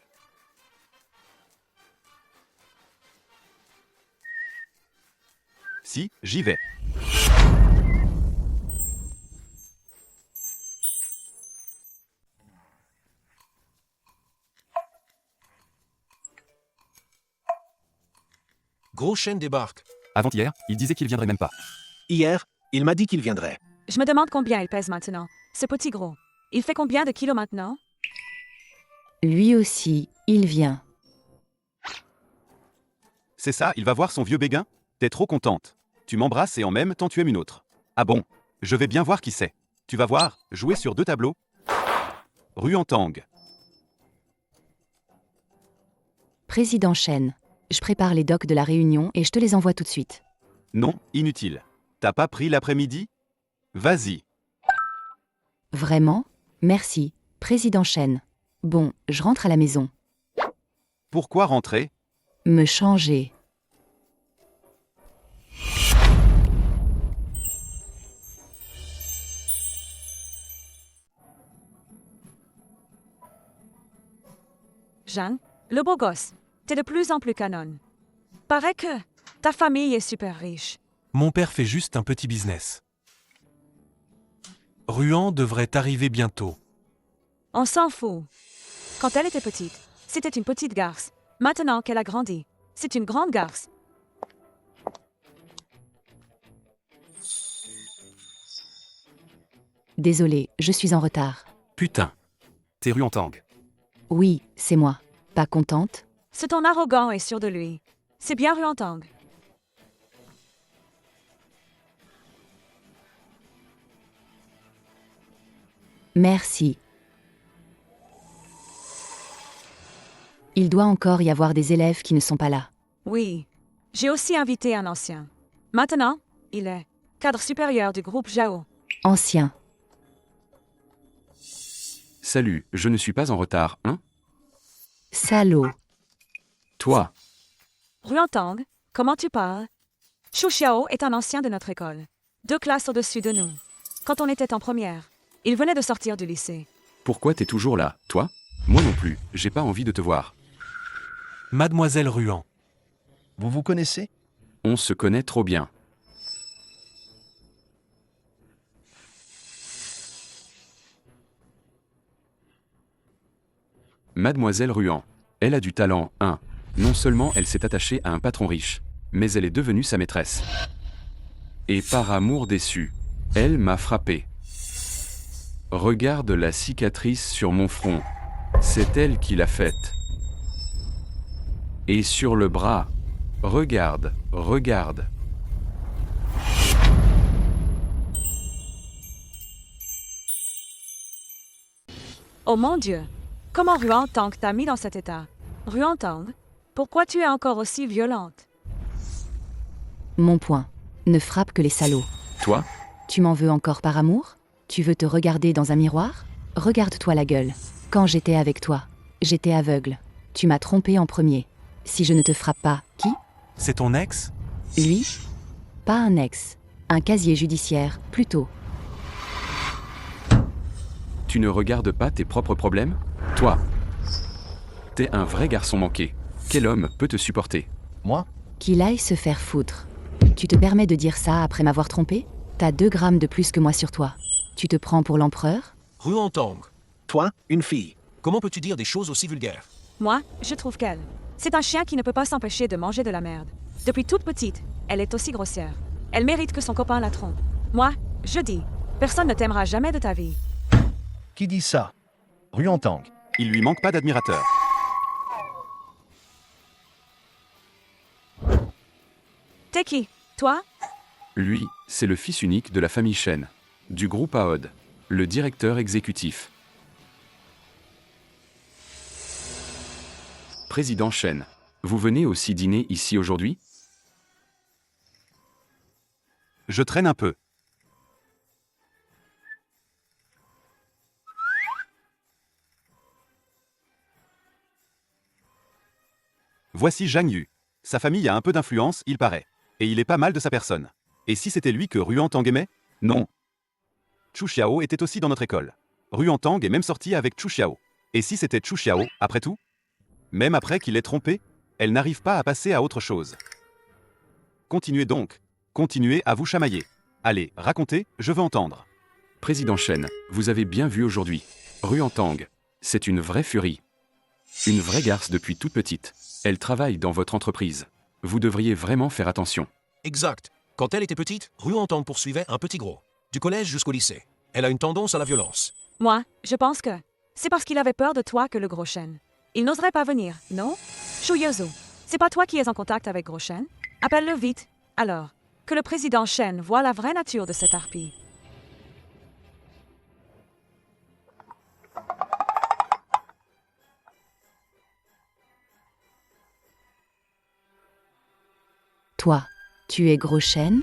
Si, j'y vais. Gros Shen débarque. Avant-hier, il disait qu'il viendrait même pas. Hier, il m'a dit qu'il viendrait. Je me demande combien il pèse maintenant. Ce petit gros. Il fait combien de kilos maintenant? Lui aussi, il vient. C'est ça, il va voir son vieux béguin? T'es trop contente. Tu m'embrasses et en même temps tu aimes une autre. Ah bon? Je vais bien voir qui c'est. Tu vas voir, jouer sur 2 tableaux. Ruan Tang. Président Shen, je prépare les docs de la réunion et je te les envoie tout de suite. Non, inutile. T'as pas pris l'après-midi? Vas-y. Vraiment? Merci, Président Shen. Bon, je rentre à la maison. Pourquoi rentrer? Me changer. Jeanne, le beau gosse, t'es de plus en plus canon. Paraît que ta famille est super riche. Mon père fait juste un petit business. Ruan devrait arriver bientôt. On s'en fout. Quand elle était petite, c'était une petite garce. Maintenant qu'elle a grandi, c'est une grande garce. Désolé, je suis en retard. Putain. T'es Ruan Tang. Oui, c'est moi. Pas contente? C'est ton arrogant et sûr de lui. C'est bien Ruan Tang. Merci. Il doit encore y avoir des élèves qui ne sont pas là. Oui. J'ai aussi invité un ancien. Maintenant, il est cadre supérieur du groupe Zhao. Ancien. Salut, je ne suis pas en retard, hein? Salaud. Toi. Ruan Tang, comment tu parles? Chu Xiao est un ancien de notre école. 2 classes au-dessus de nous. Quand on était en première, il venait de sortir du lycée. Pourquoi t'es toujours là, toi? Moi non plus, j'ai pas envie de te voir. Mademoiselle Ruan. Vous vous connaissez? On se connaît trop bien. Mademoiselle Ruan. Elle a du talent, hein. Non seulement elle s'est attachée à un patron riche, mais elle est devenue sa maîtresse. Et par amour déçu, elle m'a frappé. Regarde la cicatrice sur mon front. C'est elle qui l'a faite. Et sur le bras. Regarde, regarde. Oh mon Dieu! Comment Ruan Tang t'a mis dans cet état? Ruan Tang, pourquoi tu es encore aussi violente? Mon point. Ne frappe que les salauds. Toi? Tu m'en veux encore par amour? Tu veux te regarder dans un miroir? Regarde-toi la gueule. Quand j'étais avec toi, j'étais aveugle. Tu m'as trompé en premier. Si je ne te frappe pas, qui? C'est ton ex? Lui? Pas un ex. Un casier judiciaire, plutôt. Tu ne regardes pas tes propres problèmes? Toi. T'es un vrai garçon manqué. Quel homme peut te supporter? Moi? Qu'il aille se faire foutre. Tu te permets de dire ça après m'avoir trompé? T'as 2 grammes de plus que moi sur toi. Tu te prends pour l'empereur? Ruan Tang. Toi, une fille. Comment peux-tu dire des choses aussi vulgaires? Moi, je trouve qu'elle. C'est un chien qui ne peut pas s'empêcher de manger de la merde. Depuis toute petite, elle est aussi grossière. Elle mérite que son copain la trompe. Moi, je dis, personne ne t'aimera jamais de ta vie. Qui dit ça? Ruan Tang. Il lui manque pas d'admirateurs. T'es qui? Toi? Lui, c'est le fils unique de la famille Shen, du groupe AOD, le directeur exécutif. Président Shen, vous venez aussi dîner ici aujourd'hui? Je traîne un peu. Voici Zhang Yu. Sa famille a un peu d'influence, il paraît. Et il est pas mal de sa personne. Et si c'était lui que Ruan Tang aimait? Non. Chu Xiao était aussi dans notre école. Ruan Tang est même sorti avec Chu Xiao. Et si c'était Chu Xiao, après tout? Même après qu'il l'ait trompée, elle n'arrive pas à passer à autre chose. Continuez donc. Continuez à vous chamailler. Allez, racontez, je veux entendre. Président Shen, vous avez bien vu aujourd'hui. Ruan Tang, c'est une vraie furie. Une vraie garce depuis toute petite. Elle travaille dans votre entreprise. Vous devriez vraiment faire attention. Exact. Quand elle était petite, Ruantang poursuivait un petit gros. Du collège jusqu'au lycée. Elle a une tendance à la violence. Moi, je pense que c'est parce qu'il avait peur de toi que le gros chêne. Il n'oserait pas venir, non? Shuyozu, c'est pas toi qui es en contact avec Gros Chêne? Appelle-le vite. Alors, que le président Chêne voit la vraie nature de cette harpie. Toi, tu es Gros Chêne?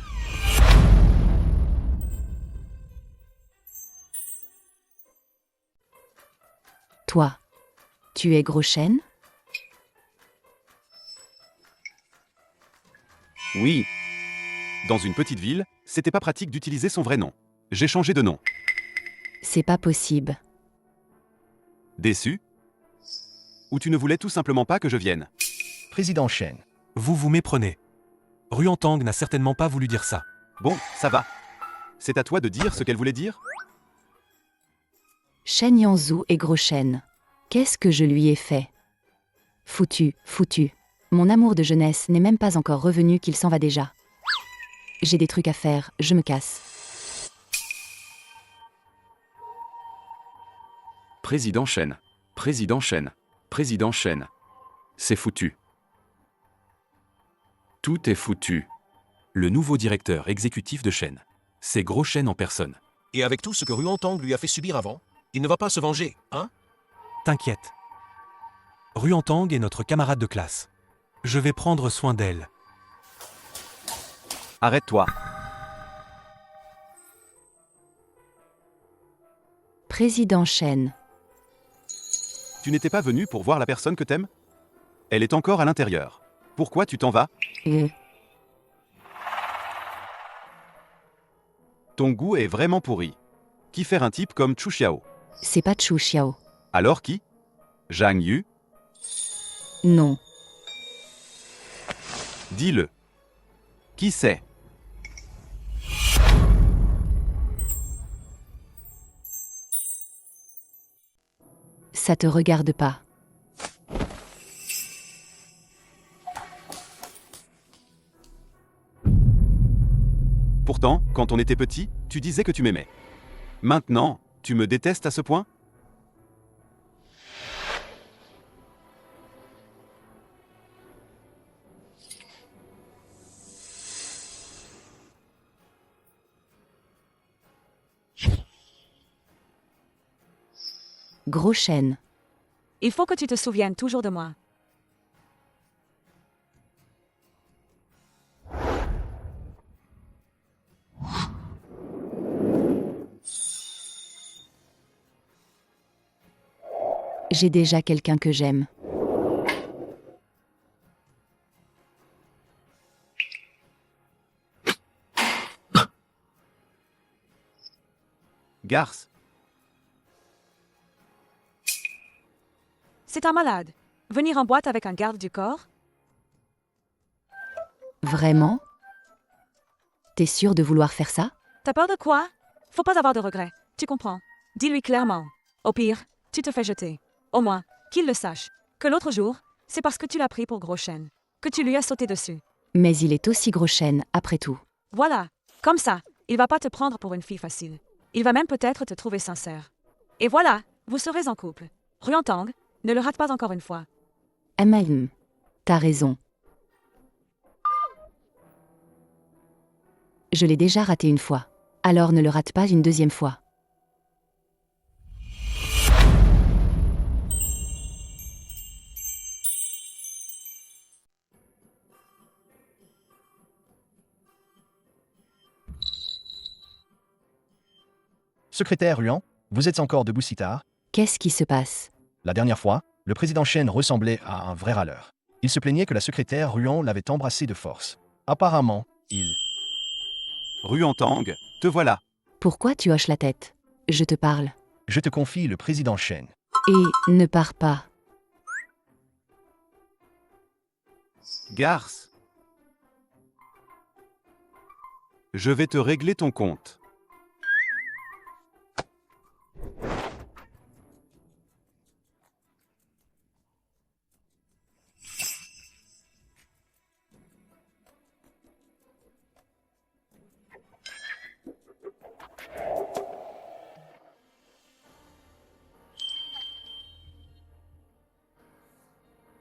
Toi, tu es Gros Chêne? Oui. Dans une petite ville, c'était pas pratique d'utiliser son vrai nom. J'ai changé de nom. C'est pas possible. Déçu? Ou tu ne voulais tout simplement pas que je vienne? Président Shen. Vous vous méprenez. Ruantang n'a certainement pas voulu dire ça. Bon, ça va. C'est à toi de dire ce qu'elle voulait dire? Shen Yanzhu est Gros Chêne. Qu'est-ce que je lui ai fait? Foutu, foutu. Mon amour de jeunesse n'est même pas encore revenu qu'il s'en va déjà. J'ai des trucs à faire, je me casse. Président Shen. Président Shen. Président Shen. C'est foutu. Tout est foutu. Le nouveau directeur exécutif de Shen. C'est Gros Chêne en personne. Et avec tout ce que Ruantang lui a fait subir avant, il ne va pas se venger, hein? T'inquiète. Ruantang est notre camarade de classe. Je vais prendre soin d'elle. Arrête-toi. Président Shen. Tu n'étais pas venu pour voir la personne que t'aimes? Elle est encore à l'intérieur. Pourquoi tu t'en vas? Ton goût est vraiment pourri. Qui faire un type comme Chu Xiao? C'est pas Chu Xiao. Alors qui? Zhang Yu? Non. Dis-le. Qui c'est? Ça te regarde pas. Pourtant, quand on était petit, tu disais que tu m'aimais. Maintenant, tu me détestes à ce point? Gros Chêne. Il faut que tu te souviennes toujours de moi. J'ai déjà quelqu'un que j'aime. Garce. C'est un malade. Venir en boîte avec un garde du corps? Vraiment? T'es sûr de vouloir faire ça? T'as peur de quoi? Faut pas avoir de regrets, tu comprends. Dis-lui clairement. Au pire, tu te fais jeter. Au moins, qu'il le sache. Que l'autre jour, c'est parce que tu l'as pris pour Gros Chêne. Que tu lui as sauté dessus. Mais il est aussi Gros Chêne, après tout. Voilà. Comme ça, il va pas te prendre pour une fille facile. Il va même peut-être te trouver sincère. Et voilà, vous serez en couple. Ruantang, ne le rate pas encore une fois. T'as raison. Je l'ai déjà raté une fois. Alors ne le rate pas une deuxième fois. Secrétaire Ruan, vous êtes encore debout si tard? Qu'est-ce qui se passe? La dernière fois, le président Shen ressemblait à un vrai râleur. Il se plaignait que la secrétaire Ruan l'avait embrassé de force. Apparemment, il... Ruantang, te voilà. Pourquoi tu hoches la tête? Je te parle. Je te confie le président Shen. Et ne pars pas. Garce. Je vais te régler ton compte.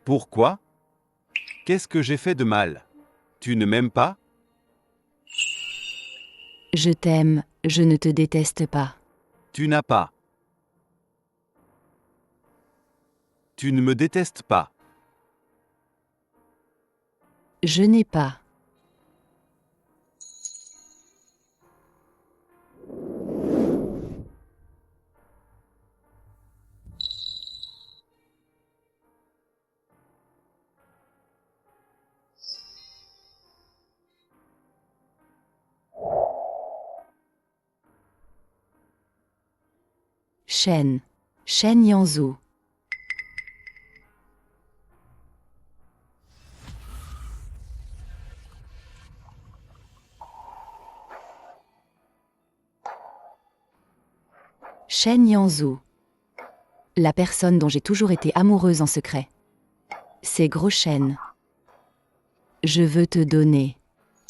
Pourquoi? Qu'est-ce que j'ai fait de mal? Tu ne m'aimes pas? Je t'aime, je ne te déteste pas. Tu n'as pas. Tu ne me détestes pas. Je n'ai pas. Shen. Shen Yanzhou. Shen Yanzhou. La personne dont j'ai toujours été amoureuse en secret. C'est Gros Shen. Je veux te donner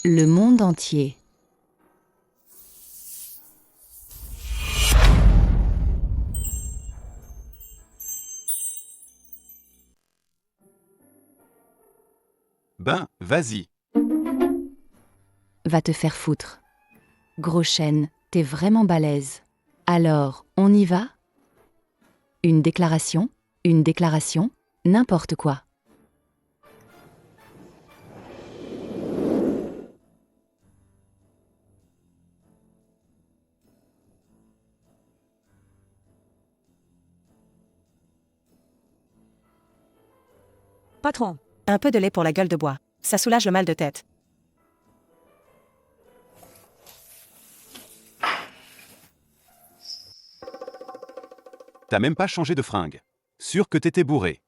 le monde entier. Ben, vas-y. Va te faire foutre. Gros Shen, t'es vraiment balèze. Alors, on y va? Une déclaration? Une déclaration? N'importe quoi. Patron. Un peu de lait pour la gueule de bois. Ça soulage le mal de tête. T'as même pas changé de fringue. Sûr que t'étais bourré.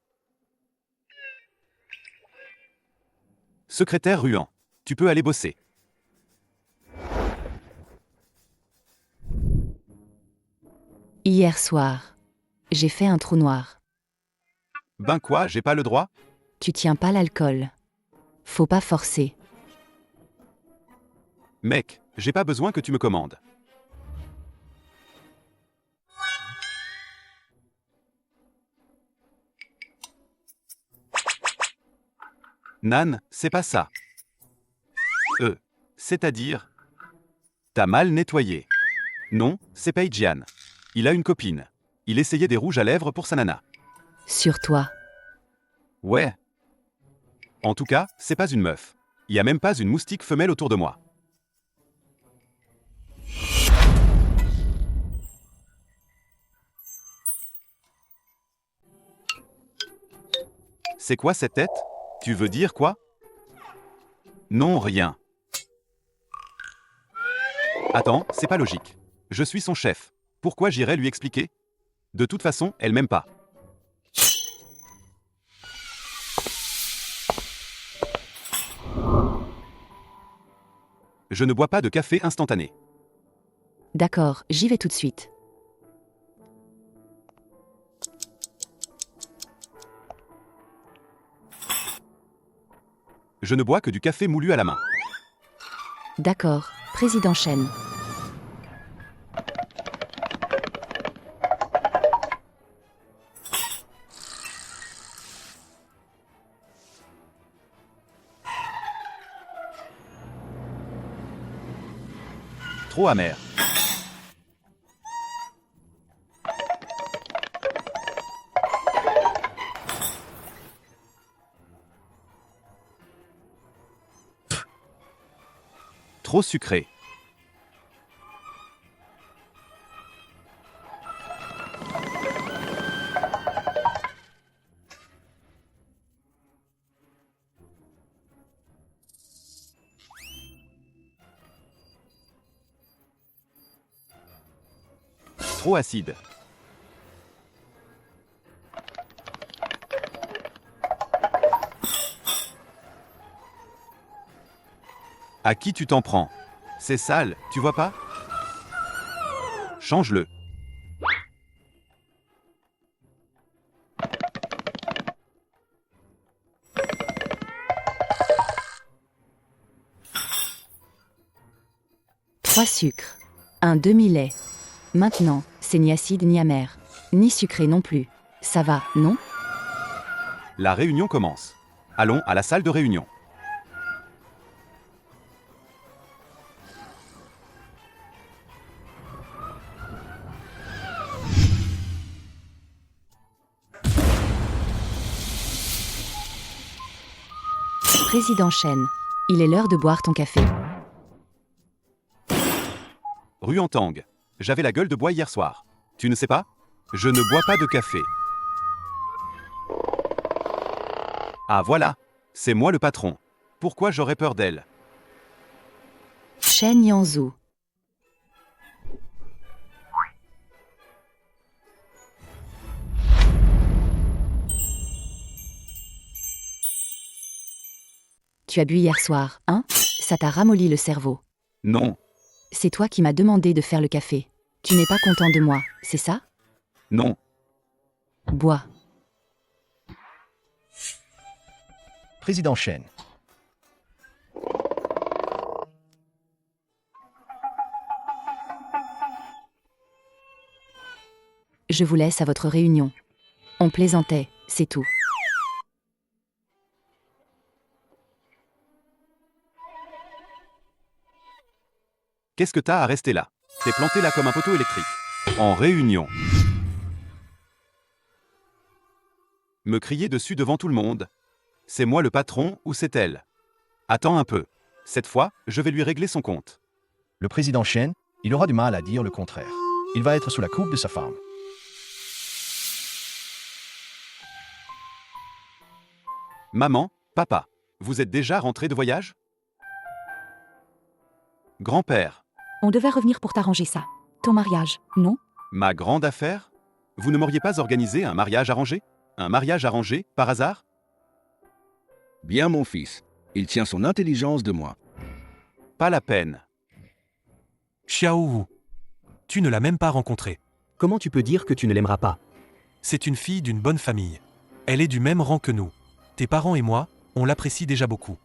Secrétaire Ruan, tu peux aller bosser. Hier soir, j'ai fait un trou noir. Ben quoi, j'ai pas le droit? Tu tiens pas l'alcool. Faut pas forcer. Mec, j'ai pas besoin que tu me commandes. Nan, c'est pas ça. C'est-à-dire? T'as mal nettoyé. Non, c'est pas Jian. Il a une copine. Il essayait des rouges à lèvres pour sa nana. Sur toi. Ouais. En tout cas, c'est pas une meuf. Y a même pas une moustique femelle autour de moi. C'est quoi cette tête? Tu veux dire quoi? Non, rien. Attends, c'est pas logique. Je suis son chef. Pourquoi j'irais lui expliquer? De toute façon, elle m'aime pas. Je ne bois pas de café instantané. D'accord, j'y vais tout de suite. Je ne bois que du café moulu à la main. D'accord, Président Shen. Trop amer. Trop sucré. Trop acide. À qui tu t'en prends? C'est sale, tu vois pas? Change-le. Trois sucres. Un demi-lait. Maintenant, c'est ni acide ni amer. Ni sucré non plus. Ça va, non? La réunion commence. Allons à la salle de réunion. Président Chen, il est l'heure de boire ton café. Ruantang, j'avais la gueule de bois hier soir. Tu ne sais pas? Je ne bois pas de café. Ah voilà, c'est moi le patron. Pourquoi j'aurais peur d'elle? Chen Yanzhou. Tu as bu hier soir, hein? Ça t'a ramolli le cerveau. Non. C'est toi qui m'as demandé de faire le café. Tu n'es pas content de moi, c'est ça? Non. Bois. Président Chen. Je vous laisse à votre réunion. On plaisantait, c'est tout. Qu'est-ce que t'as à rester là? T'es planté là comme un poteau électrique. En réunion. Me crier dessus devant tout le monde. C'est moi le patron ou c'est elle? Attends un peu. Cette fois, je vais lui régler son compte. Le président Chen, il aura du mal à dire le contraire. Il va être sous la coupe de sa femme. Maman, papa, vous êtes déjà rentrés de voyage? Grand-père, On devait revenir pour t'arranger ça. Ton mariage, non? ma grande affaire? Vous ne m'auriez pas organisé un mariage arrangé? Un mariage arrangé, par hasard? Bien, mon fils. Il tient son intelligence de moi. Pas la peine. Xiao Wu. Tu ne l'as même pas rencontrée. Comment tu peux dire que tu ne l'aimeras pas? C'est une fille d'une bonne famille. Elle est du même rang que nous. Tes parents et moi, on l'apprécie déjà beaucoup.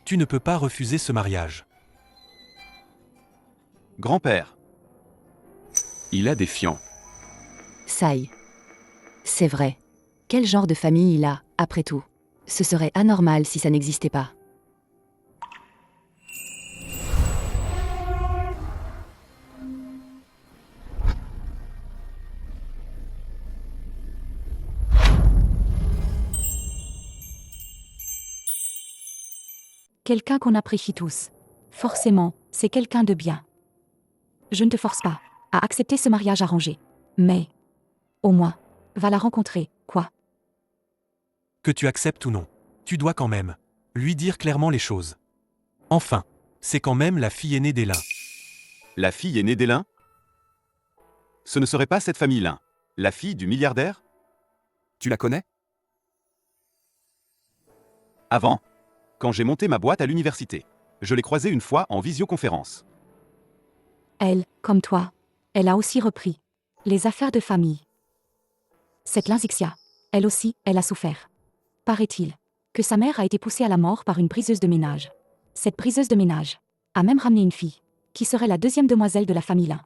Tu ne peux pas refuser ce mariage. Grand-père, Il a des fiants. Sai. C'est vrai. Quel genre de famille il a, après tout? Ce serait anormal si ça n'existait pas. Quelqu'un qu'on apprécie tous. Forcément, c'est quelqu'un de bien. Je ne te force pas à accepter ce mariage arrangé. Mais, au moins, va la rencontrer, quoi. Que tu acceptes ou non, tu dois quand même lui dire clairement les choses. Enfin, c'est quand même la fille aînée des Lin. la fille aînée des Lin? Ce ne serait pas cette famille Lin, la fille du milliardaire? Tu la connais? Avant, quand j'ai monté ma boîte à l'université, je l'ai croisée une fois en visioconférence. Elle, comme toi, elle a aussi repris les affaires de famille. Cette Linzixia, elle aussi, elle a souffert. Paraît-il que sa mère a été poussée à la mort par une briseuse de ménage. Cette briseuse de ménage a même ramené une fille, qui serait la deuxième demoiselle de la famille Lin.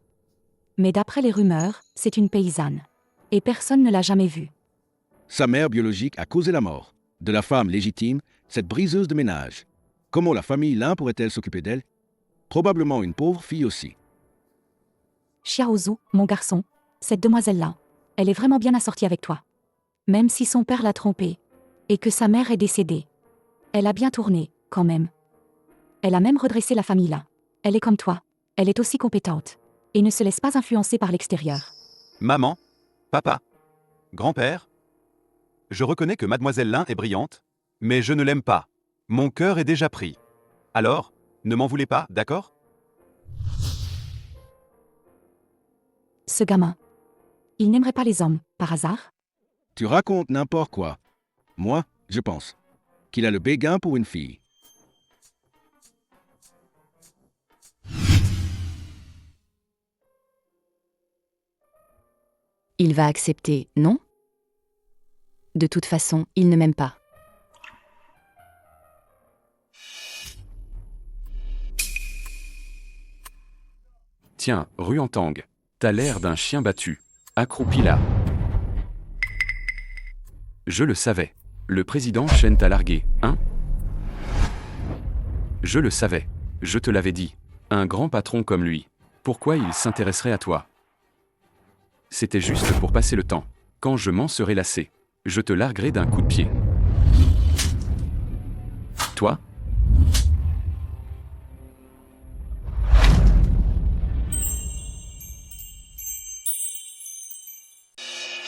Mais d'après les rumeurs, c'est une paysanne. Et personne ne l'a jamais vue. Sa mère biologique a causé la mort. De la femme légitime, cette briseuse de ménage. Comment la famille Lin pourrait-elle s'occuper d'elle? Probablement une pauvre fille aussi. Xiaozu, mon garçon, cette demoiselle-là, elle est vraiment bien assortie avec toi. Même si son père l'a trompée, et que sa mère est décédée. Elle a bien tourné, quand même. Elle a même redressé la famille Lin. Elle est comme toi, elle est aussi compétente, et ne se laisse pas influencer par l'extérieur. Maman, papa, grand-père, je reconnais que mademoiselle Lin est brillante, mais je ne l'aime pas. Mon cœur est déjà pris. Alors, ne m'en voulez pas, d'accord? Ce gamin, il n'aimerait pas les hommes, par hasard? Tu racontes n'importe quoi. Moi, je pense qu'il a le béguin pour une fille. Il va accepter, non? De toute façon, il ne m'aime pas. Tiens, Ruantang, t'as l'air d'un chien battu. Accroupi là. Je le savais. Le président Chen t'a largué, hein? Je le savais. Je te l'avais dit. Un grand patron comme lui. Pourquoi il s'intéresserait à toi? C'était juste pour passer le temps. Quand je m'en serai lassé, je te larguerai d'un coup de pied. Toi?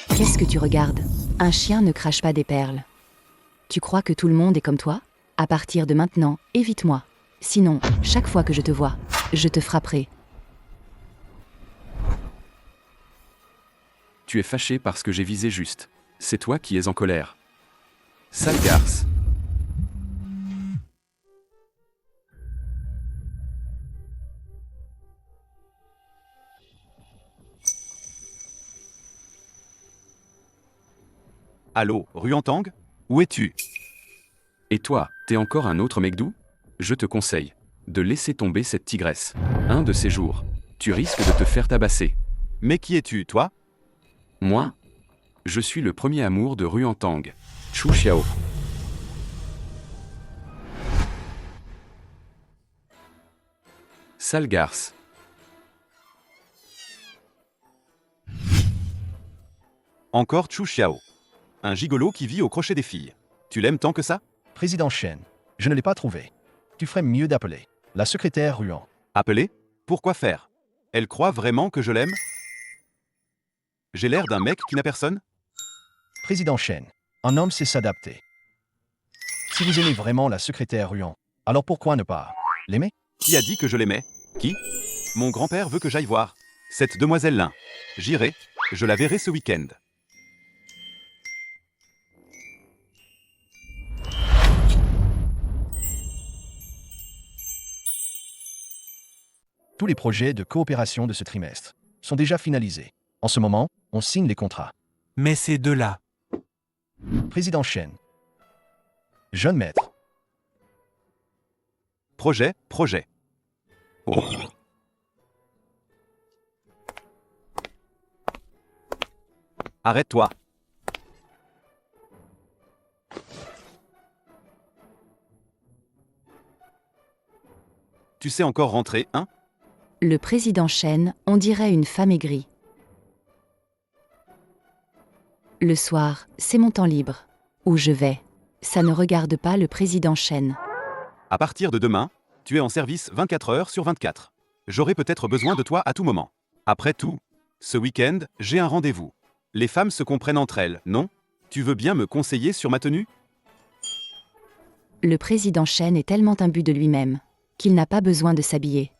Qu'est-ce que tu regardes? Un chien ne crache pas des perles. Tu crois que tout le monde est comme toi? À partir de maintenant, évite-moi. Sinon, chaque fois que je te vois, je te frapperai. Tu es fâché parce que j'ai visé juste. C'est toi qui es en colère. Sale garce. Allô, Ruantang? Où es-tu? Et toi, t'es encore un autre Megdou? Je te conseille de laisser tomber cette tigresse. Un de ces jours, tu risques de te faire tabasser. Mais qui es-tu, toi? Moi? Je suis le premier amour de Ruantang, Chu Xiao. Sale garce. Encore Chu Xiao. Un gigolo qui vit au crochet des filles. Tu l'aimes tant que ça? Président Chen, je ne l'ai pas trouvé. Tu ferais mieux d'appeler la secrétaire Ruan. Appeler? Pourquoi faire? Elle croit vraiment que je l'aime? J'ai l'air d'un mec qui n'a personne? Président Chen, un homme sait s'adapter. Si vous aimez vraiment la secrétaire Ruan, alors pourquoi ne pas l'aimer? Qui a dit que je l'aimais? Qui? Mon grand-père veut que j'aille voir cette demoiselle-là. J'irai, je la verrai ce week-end. Tous les projets de coopération de ce trimestre sont déjà finalisés. En ce moment, on signe les contrats. Mais ces deux-là. Président Chen. Jeune maître. Projet. Oh. Arrête-toi. Tu sais encore rentrer, hein? Le président Chen, on dirait une femme aigrie. Le soir, c'est mon temps libre. Où je vais. Ça ne regarde pas le président Chen. À partir de demain, tu es en service 24 heures sur 24. J'aurai peut-être besoin de toi à tout moment. Après tout, ce week-end, j'ai un rendez-vous. Les femmes se comprennent entre elles, non? Tu veux bien me conseiller sur ma tenue? Le président Chen est tellement imbu de lui-même qu'il n'a pas besoin de s'habiller.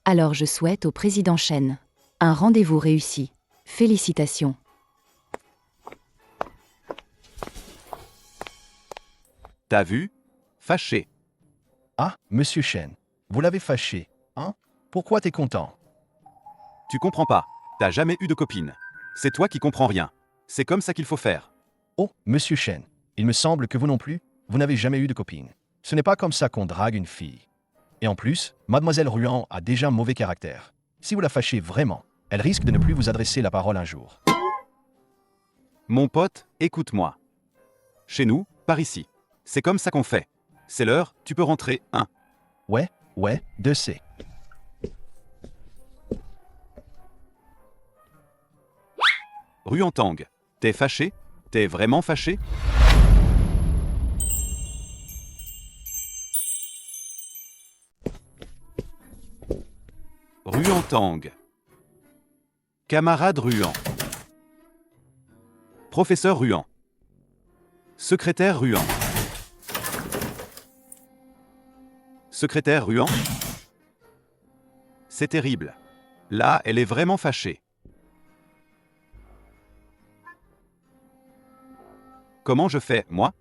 Alors je souhaite au président Chen un rendez-vous réussi. Félicitations. T'as vu? Fâché. Ah, monsieur Chen, vous l'avez fâché, hein? Pourquoi t'es content? Tu comprends pas. T'as jamais eu de copine. C'est toi qui comprends rien. C'est comme ça qu'il faut faire. Oh, monsieur Chen, il me semble que vous non plus, vous n'avez jamais eu de copine. Ce n'est pas comme ça qu'on drague une fille. Et en plus, mademoiselle Ruan a déjà un mauvais caractère. Si vous la fâchez vraiment, elle risque de ne plus vous adresser la parole un jour. Mon pote, écoute-moi. Chez nous, par ici. C'est comme ça qu'on fait. C'est l'heure, tu peux rentrer, hein? Ouais, de C. Ruantang, t'es fâché? T'es vraiment fâché? Ruantang. Camarade Ruan. Professeur Ruan. Secrétaire Ruan. Secrétaire Ruan. C'est terrible. Là, elle est vraiment fâchée. Comment je fais, moi?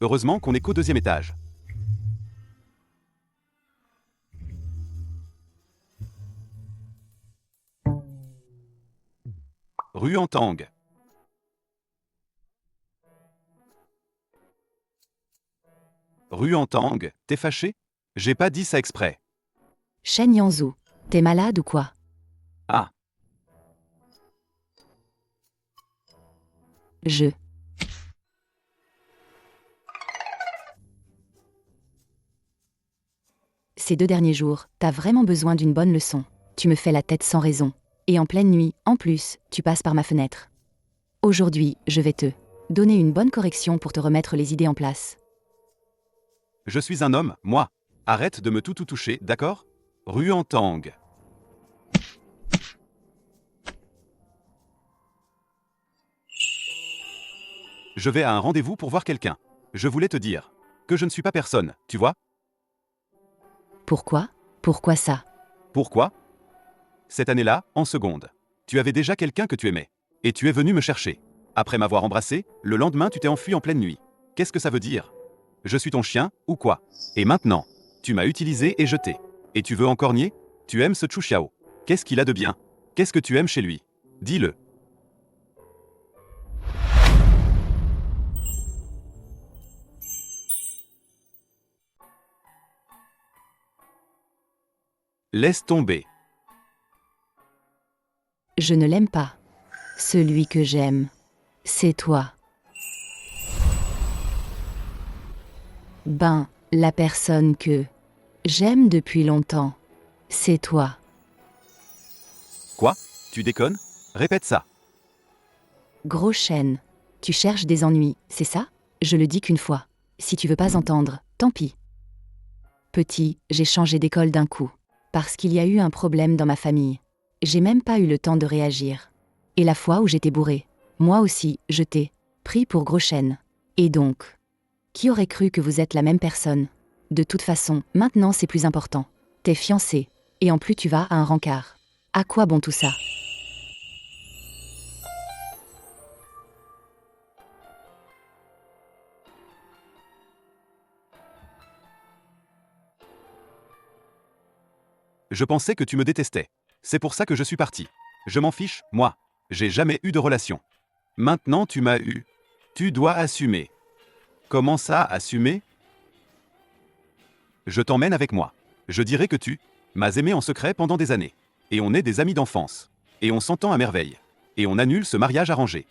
Heureusement qu'on est qu'au 2e étage. Ruantang. Ruantang, t'es fâché? J'ai pas dit ça exprès. Shen Yanzhou, t'es malade ou quoi? Ah. Ces 2 derniers jours, t'as vraiment besoin d'une bonne leçon. Tu me fais la tête sans raison. Et en pleine nuit, en plus, tu passes par ma fenêtre. Aujourd'hui, je vais te donner une bonne correction pour te remettre les idées en place. Je suis un homme, moi. Arrête de me tout toucher, d'accord? Ruantang. Je vais à un rendez-vous pour voir quelqu'un. Je voulais te dire que je ne suis pas personne, tu vois? Pourquoi? Pourquoi ça? Pourquoi? Cette année-là, en seconde, tu avais déjà quelqu'un que tu aimais. Et tu es venu me chercher. Après m'avoir embrassé, le lendemain tu t'es enfui en pleine nuit. Qu'est-ce que ça veut dire? Je suis ton chien, ou quoi? Et maintenant, tu m'as utilisé et jeté. Et tu veux encore nier? Tu aimes ce Chu Xiao. Qu'est-ce qu'il a de bien? Qu'est-ce que tu aimes chez lui? Dis-le. Laisse tomber. Je ne l'aime pas. Celui que j'aime, c'est toi. Ben, la personne que j'aime depuis longtemps, c'est toi. Quoi? Tu déconnes? Répète ça. Gros chêne, tu cherches des ennuis, c'est ça? Je le dis qu'une fois. Si tu veux pas entendre, tant pis. Petit, j'ai changé d'école d'un coup. Parce qu'il y a eu un problème dans ma famille. J'ai même pas eu le temps de réagir. Et la fois où j'étais bourré, moi aussi, je t'ai pris pour gros chêne. Et donc, qui aurait cru que vous êtes la même personne? De toute façon, maintenant c'est plus important. T'es fiancé. Et en plus tu vas à un rencard. À quoi bon tout ça? Je pensais que tu me détestais. C'est pour ça que je suis parti. Je m'en fiche, moi. J'ai jamais eu de relation. Maintenant tu m'as eu. Tu dois assumer. Comment ça, assumer? Je t'emmène avec moi. Je dirai que tu m'as aimé en secret pendant des années. Et on est des amis d'enfance. Et on s'entend à merveille. Et on annule ce mariage arrangé.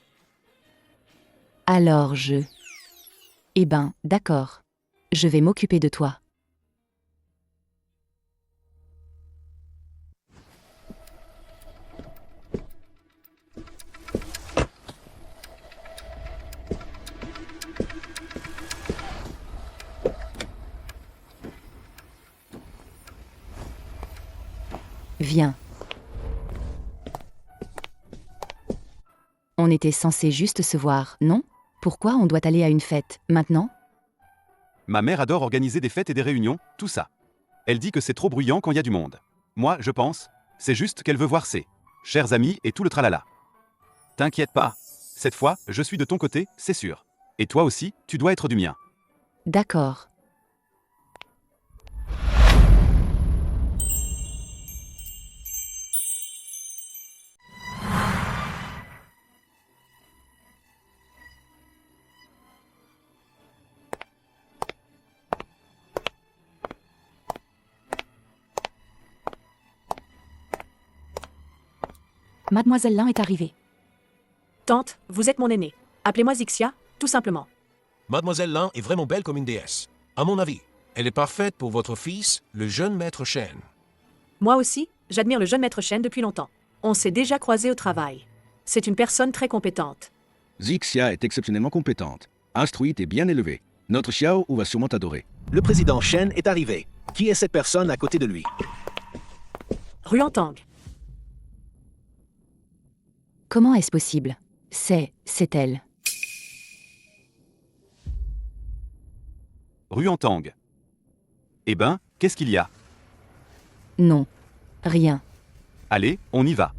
Alors Eh ben, d'accord. Je vais m'occuper de toi. Viens. On était censé juste se voir, non? Pourquoi on doit aller à une fête, maintenant? Ma mère adore organiser des fêtes et des réunions, tout ça. Elle dit que c'est trop bruyant quand il y a du monde. Moi, je pense, c'est juste qu'elle veut voir ses chers amis et tout le tralala. T'inquiète pas. Cette fois, je suis de ton côté, c'est sûr. Et toi aussi, tu dois être du mien. D'accord. Mademoiselle Lin est arrivée. Tante, vous êtes mon aînée. Appelez-moi Zixia, tout simplement. Mademoiselle Lin est vraiment belle comme une déesse. À mon avis, elle est parfaite pour votre fils, le jeune maître Shen. Moi aussi, j'admire le jeune maître Shen depuis longtemps. On s'est déjà croisés au travail. C'est une personne très compétente. Zixia est exceptionnellement compétente, instruite et bien élevée. Notre Xiao va sûrement t'adorer. Le président Shen est arrivé. Qui est cette personne à côté de lui? Ruantang. Comment est-ce possible? C'est elle. Ruantang. Eh ben, qu'est-ce qu'il y a? Non. Rien. Allez, on y va.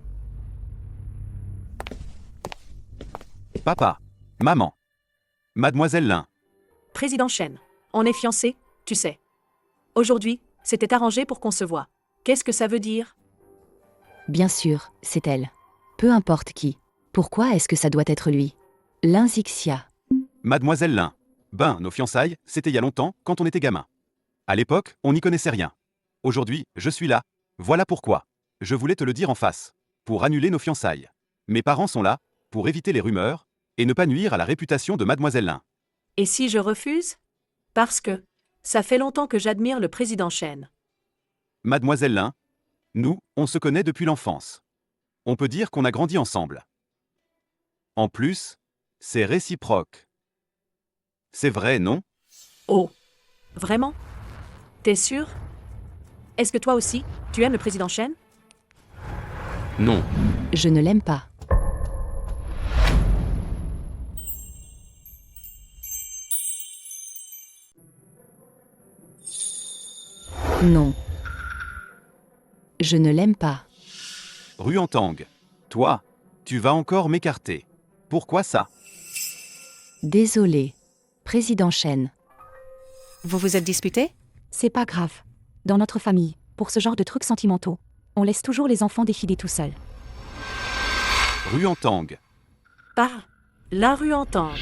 Papa. Maman. Mademoiselle Lin. Président Shen. On est fiancés, tu sais. Aujourd'hui, c'était arrangé pour qu'on se voie. Qu'est-ce que ça veut dire? Bien sûr, c'est elle. Peu importe qui. Pourquoi est-ce que ça doit être lui? Lin Zixia. Mademoiselle Lin. Ben, nos fiançailles, c'était il y a longtemps, quand on était gamin. À l'époque, on n'y connaissait rien. Aujourd'hui, je suis là. Voilà pourquoi. Je voulais te le dire en face. Pour annuler nos fiançailles. Mes parents sont là, pour éviter les rumeurs, et ne pas nuire à la réputation de Mademoiselle Lin. Et si je refuse? Parce que ça fait longtemps que j'admire le président Chen. Mademoiselle Lin, nous, on se connaît depuis l'enfance. On peut dire qu'on a grandi ensemble. En plus, c'est réciproque. C'est vrai, non? Oh, vraiment? T'es sûr? Est-ce que toi aussi, tu aimes le président Chen? Non. Je ne l'aime pas. Non. Je ne l'aime pas. Ruantang, toi, tu vas encore m'écarter. Pourquoi ça? Désolé. Président Chen. Vous vous êtes disputé? C'est pas grave. Dans notre famille, pour ce genre de trucs sentimentaux, on laisse toujours les enfants défiler tout seuls. Ruantang. Par la Ruantang,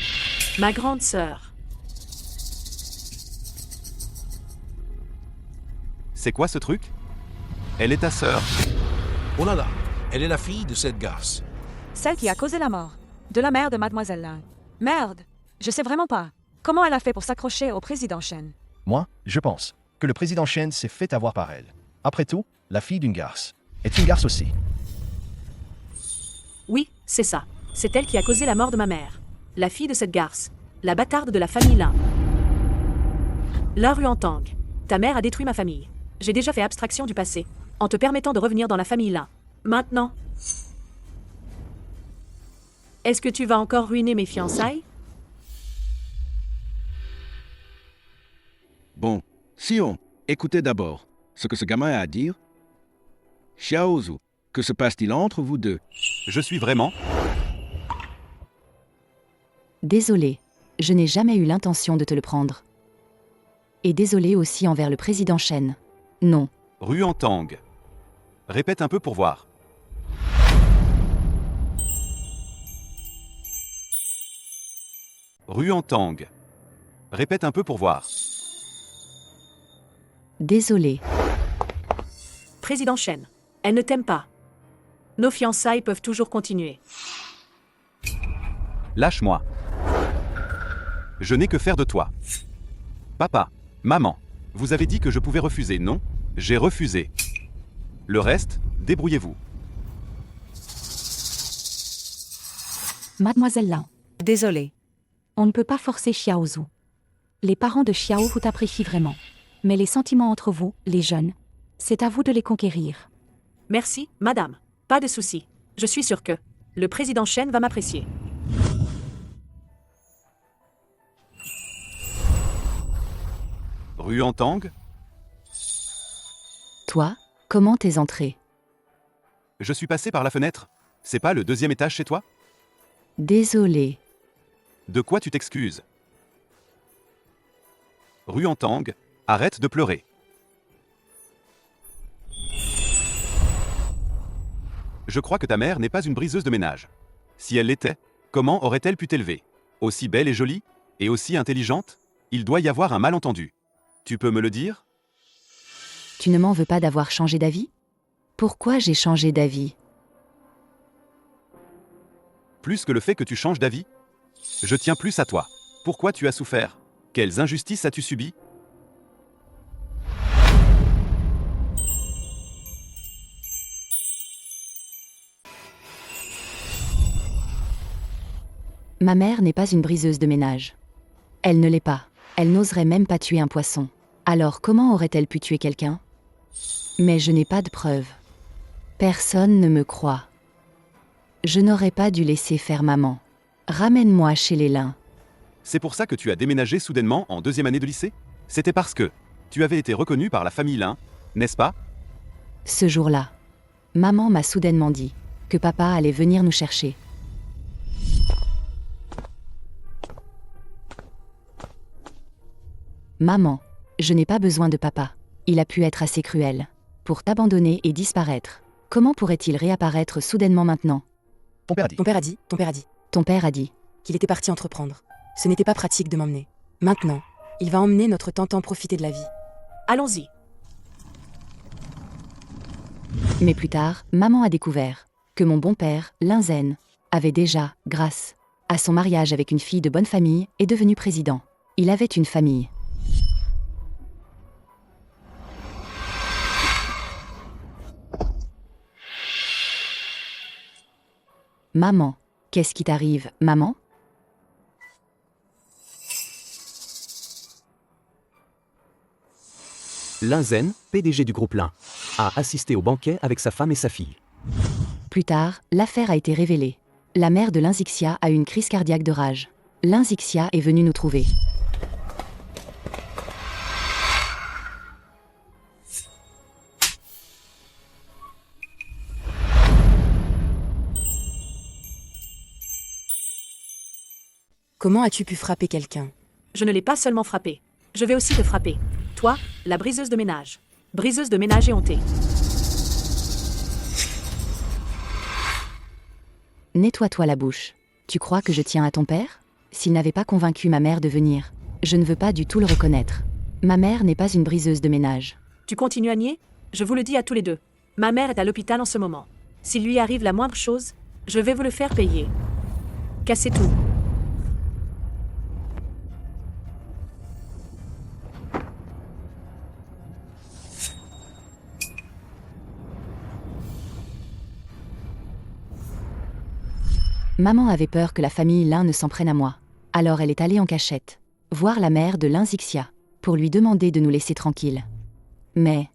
ma grande sœur. C'est quoi ce truc? Elle est ta sœur. Oh là là, elle est la fille de cette garce. Celle qui a causé la mort de la mère de Mademoiselle Lin. Merde, je sais vraiment pas. Comment elle a fait pour s'accrocher au président Chen? Moi, je pense que le président Chen s'est fait avoir par elle. Après tout, la fille d'une garce est une garce aussi. Oui, c'est ça. C'est elle qui a causé la mort de ma mère. La fille de cette garce. La bâtarde de la famille Lin. La Ruantang. Ta mère a détruit ma famille. J'ai déjà fait abstraction du passé, en te permettant de revenir dans la famille Lin. Maintenant, est-ce que tu vas encore ruiner mes fiançailles? Bon, Sion, écoutez d'abord ce que ce gamin a à dire. Xiaozu, que se passe-t-il entre vous deux? Je suis vraiment... Désolé. Je n'ai jamais eu l'intention de te le prendre. Et désolé aussi envers le président Chen. Non. Ruantang. Répète un peu pour voir. Ruantang. Répète un peu pour voir. Désolé. Président Chen, elle ne t'aime pas. Nos fiançailles peuvent toujours continuer. Lâche-moi. Je n'ai que faire de toi. Papa, maman, vous avez dit que je pouvais refuser, non? J'ai refusé. Le reste, débrouillez-vous. Mademoiselle Lin, Désolée. on ne peut pas forcer Xiaozu. Les parents de Xiao vous apprécient vraiment. Mais les sentiments entre vous, les jeunes, c'est à vous de les conquérir. Merci, madame. Pas de souci. Je suis sûre que le président Chen va m'apprécier. Ruantang, Toi, comment t'es entré? je suis passé par la fenêtre. C'est pas le 2e étage chez toi? Désolé. De quoi tu t'excuses? Ruantang, arrête de pleurer. Je crois que ta mère n'est pas une briseuse de ménage. Si elle l'était, comment aurait-elle pu t'élever? Aussi belle et jolie? Et aussi intelligente? Il doit y avoir un malentendu. Tu peux me le dire? Tu ne m'en veux pas d'avoir changé d'avis? Pourquoi j'ai changé d'avis? Plus que le fait que tu changes d'avis? Je tiens plus à toi. Pourquoi tu as souffert? Quelles injustices as-tu subies? Ma mère n'est pas une briseuse de ménage. Elle ne l'est pas. Elle n'oserait même pas tuer un poisson. Alors comment aurait-elle pu tuer quelqu'un? Mais je n'ai pas de preuves. Personne ne me croit. Je n'aurais pas dû laisser faire maman. Ramène-moi chez les Lin. C'est pour ça que tu as déménagé soudainement en 2e année de lycée? C'était parce que tu avais été reconnu par la famille Lin, n'est-ce pas? Ce jour-là, maman m'a soudainement dit que papa allait venir nous chercher. Maman, je n'ai pas besoin de papa. Il a pu être assez cruel pour t'abandonner et disparaître. Comment pourrait-il réapparaître soudainement maintenant? Ton père a dit. Ton père a dit. Ton père a dit. Qu'il était parti entreprendre. Ce n'était pas pratique de m'emmener. Maintenant, il va emmener notre Tantan profiter de la vie. Allons-y. Mais plus tard, maman a découvert que mon bon père, Linzen, avait déjà, grâce à son mariage avec une fille de bonne famille, est devenu président. Il avait une famille. Maman, qu'est-ce qui t'arrive, maman? Linzen, PDG du groupe Lin, a assisté au banquet avec sa femme et sa fille. Plus tard, l'affaire a été révélée. La mère de Linzixia a eu une crise cardiaque de rage. Linzixia est venue nous trouver. Comment as-tu pu frapper quelqu'un? Je ne l'ai pas seulement frappé. Je vais aussi te frapper. Toi, la briseuse de ménage. Briseuse de ménage éhontée. Nettoie-toi la bouche. Tu crois que je tiens à ton père? S'il n'avait pas convaincu ma mère de venir, je ne veux pas du tout le reconnaître. Ma mère n'est pas une briseuse de ménage. Tu continues à nier? Je vous le dis à tous les deux. Ma mère est à l'hôpital en ce moment. S'il lui arrive la moindre chose, je vais vous le faire payer. Cassez tout. Maman avait peur que la famille Lin ne s'en prenne à moi. Alors elle est allée en cachette, voir la mère de Linzixia, pour lui demander de nous laisser tranquilles. Mais...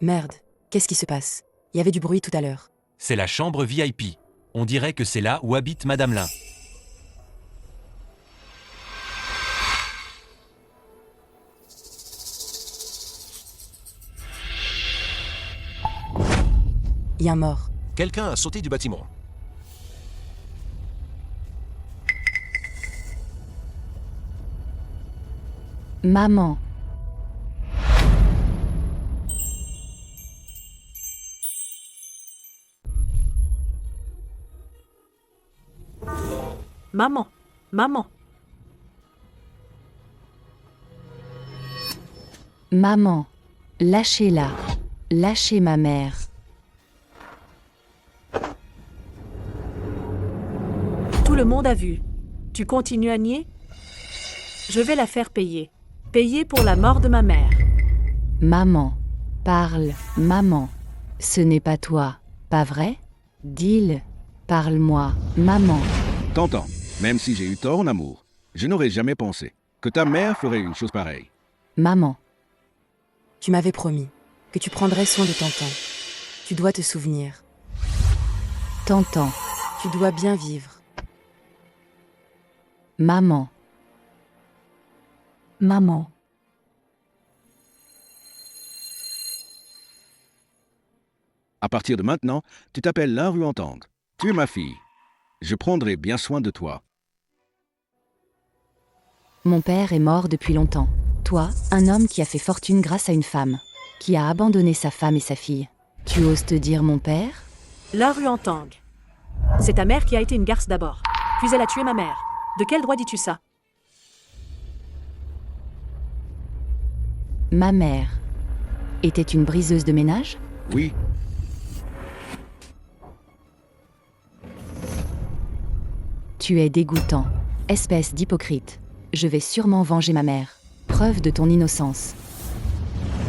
Merde, qu'est-ce qui se passe? Il y avait du bruit tout à l'heure. C'est la chambre VIP. On dirait que c'est là où habite Madame Lin. Il y a un mort. Quelqu'un a sauté du bâtiment. Maman. Maman. Maman. Maman. Lâchez-la. Lâchez ma mère. Tout le monde a vu. Tu continues à nier? Je vais la faire payer. Payer pour la mort de ma mère. Maman. Parle, maman. Ce n'est pas toi, pas vrai? Dis-le. Parle-moi, maman. Tantan, même si j'ai eu tort en amour, je n'aurais jamais pensé que ta mère ferait une chose pareille. Maman. Tu m'avais promis que tu prendrais soin de Tantan. Tu dois te souvenir. Tantan. Tu dois bien vivre. Maman. Maman. À partir de maintenant, tu t'appelles Lin Ruantang. Tu es ma fille. Je prendrai bien soin de toi. Mon père est mort depuis longtemps. Toi, un homme qui a fait fortune grâce à une femme, qui a abandonné sa femme et sa fille. Tu oses te dire mon père? La Ruantang. C'est ta mère qui a été une garce d'abord. Puis elle a tué ma mère. De quel droit dis-tu ça? Ma mère était une briseuse de ménage? Oui. Tu es dégoûtant, espèce d'hypocrite. Je vais sûrement venger ma mère. Preuve de ton innocence.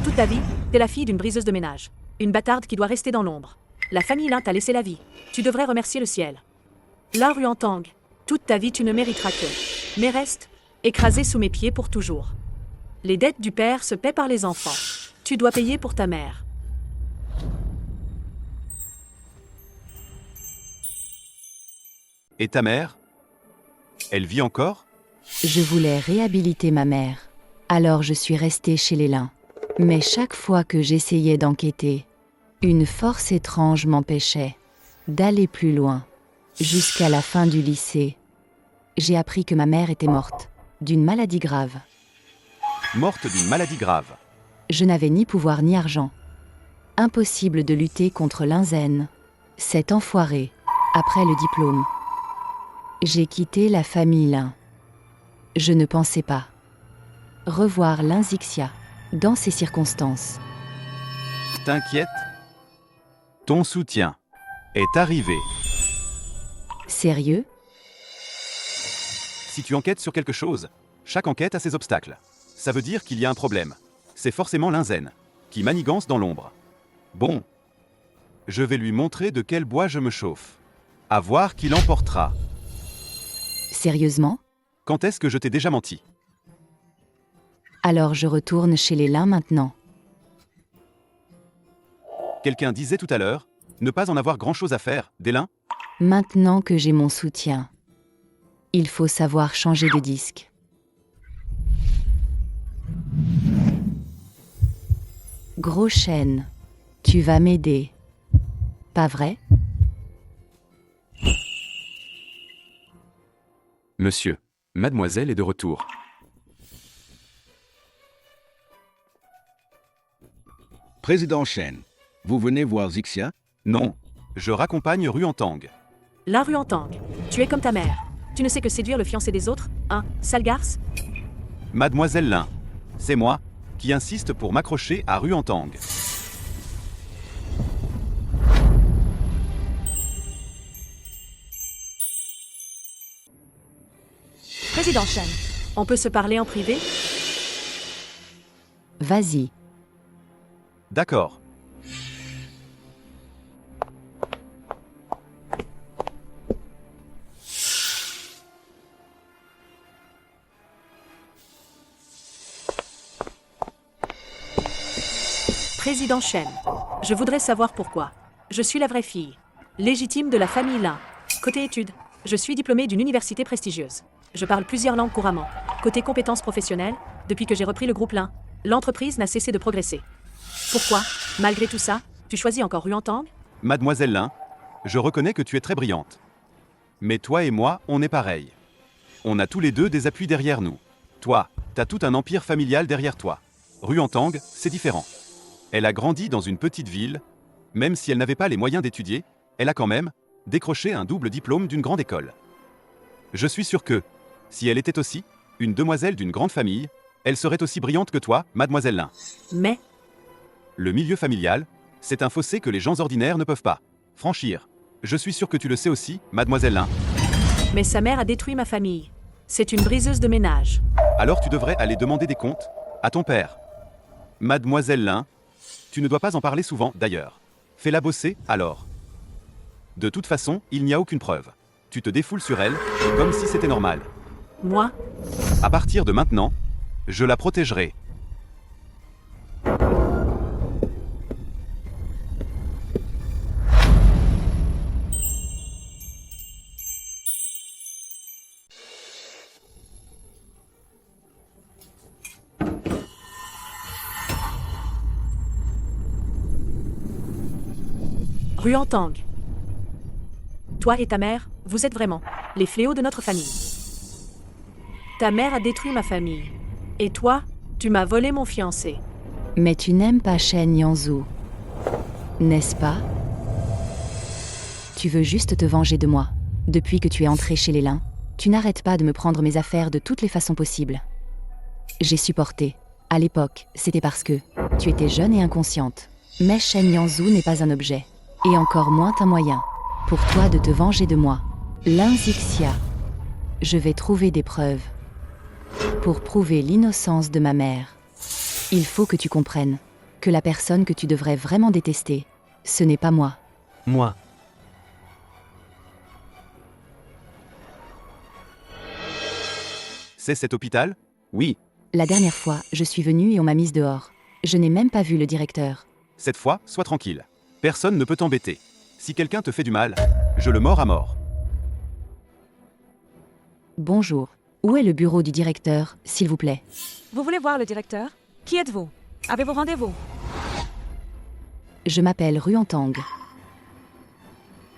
Toute ta vie, t'es la fille d'une briseuse de ménage. Une bâtarde qui doit rester dans l'ombre. La famille Lin t'a laissé la vie. Tu devrais remercier le ciel. La Ruantang. Toute ta vie, tu ne mériteras que. Mais reste, écrasé sous mes pieds pour toujours. Les dettes du père se paient par les enfants. Tu dois payer pour ta mère. Et ta mère? Elle vit encore? Je voulais réhabiliter ma mère. Alors je suis restée chez les Lin. Mais chaque fois que j'essayais d'enquêter, une force étrange m'empêchait d'aller plus loin. Jusqu'à la fin du lycée, j'ai appris que ma mère était morte, d'une maladie grave. Morte d'une maladie grave. Je n'avais ni pouvoir ni argent. Impossible de lutter contre Linzen Cet enfoiré. Après le diplôme. J'ai quitté la famille Lin. Je ne pensais pas revoir Lin Zixia dans ces circonstances. T'inquiète. Ton soutien est arrivé. Sérieux? Si tu enquêtes sur quelque chose, chaque enquête a ses obstacles. Ça veut dire qu'il y a un problème. C'est forcément Linzen, qui manigance dans l'ombre. Bon. Je vais lui montrer de quel bois je me chauffe. À voir qui l'emportera. Sérieusement? Quand est-ce que je t'ai déjà menti? Alors je retourne chez les Lin maintenant. Quelqu'un disait tout à l'heure, ne pas en avoir grand-chose à faire, des Lin? Maintenant que j'ai mon soutien, il faut savoir changer de disque. Gros chêne, tu vas m'aider. Pas vrai? Monsieur, mademoiselle est de retour. Président Shen, vous venez voir Zixia? Non, je raccompagne Ruantang. La Ruantang, tu es comme ta mère. Tu ne sais que séduire le fiancé des autres, hein, sale garce? Mademoiselle Lin, c'est moi qui insiste pour m'accrocher à Ruantang. Président Shen. On peut se parler en privé? Vas-y. D'accord. Président Shen, je voudrais savoir pourquoi. Je suis la vraie fille, légitime de la famille Lin. Côté études, je suis diplômée d'une université prestigieuse. Je parle plusieurs langues couramment. Côté compétences professionnelles, depuis que j'ai repris le groupe Lin, l'entreprise n'a cessé de progresser. Pourquoi, malgré tout ça, tu choisis encore Ruantang? Mademoiselle Lin, je reconnais que tu es très brillante. Mais toi et moi, on est pareil. On a tous les deux des appuis derrière nous. Toi, t'as tout un empire familial derrière toi. Ruantang, c'est différent. Elle a grandi dans une petite ville. Même si elle n'avait pas les moyens d'étudier, elle a quand même décroché un double diplôme d'une grande école. Je suis sûr que, si elle était aussi une demoiselle d'une grande famille, elle serait aussi brillante que toi, Mademoiselle Lin. Mais le milieu familial, c'est un fossé que les gens ordinaires ne peuvent pas franchir. Je suis sûr que tu le sais aussi, Mademoiselle Lin. Mais sa mère a détruit ma famille. C'est une briseuse de ménage. Alors tu devrais aller demander des comptes à ton père. Mademoiselle Lin, tu ne dois pas en parler souvent, d'ailleurs. Fais-la bosser, alors. De toute façon, il n'y a aucune preuve. Tu te défoules sur elle, comme si c'était normal. Moi? À partir de maintenant, je la protégerai. Ruantang. Toi et ta mère, vous êtes vraiment les fléaux de notre famille. Ta mère a détruit ma famille. Et toi, tu m'as volé mon fiancé. Mais tu n'aimes pas Shen Yanzhou, n'est-ce pas? Tu veux juste te venger de moi. Depuis que tu es entré chez les Lin, tu n'arrêtes pas de me prendre mes affaires de toutes les façons possibles. J'ai supporté. À l'époque, c'était parce que tu étais jeune et inconsciente. Mais Shen Yanzhou n'est pas un objet. Et encore moins un moyen pour toi de te venger de moi. Lin Zixia. Je vais trouver des preuves pour prouver l'innocence de ma mère. Il faut que tu comprennes que la personne que tu devrais vraiment détester, ce n'est pas moi. Moi. C'est cet hôpital? Oui. La dernière fois, je suis venue et on m'a mise dehors. Je n'ai même pas vu le directeur. Cette fois, sois tranquille. Personne ne peut t'embêter. Si quelqu'un te fait du mal, je le mords à mort. Bonjour. Où est le bureau du directeur, s'il vous plaît? Vous voulez voir le directeur? Qui êtes-vous? Avez-vous rendez-vous? Je m'appelle Ruantang.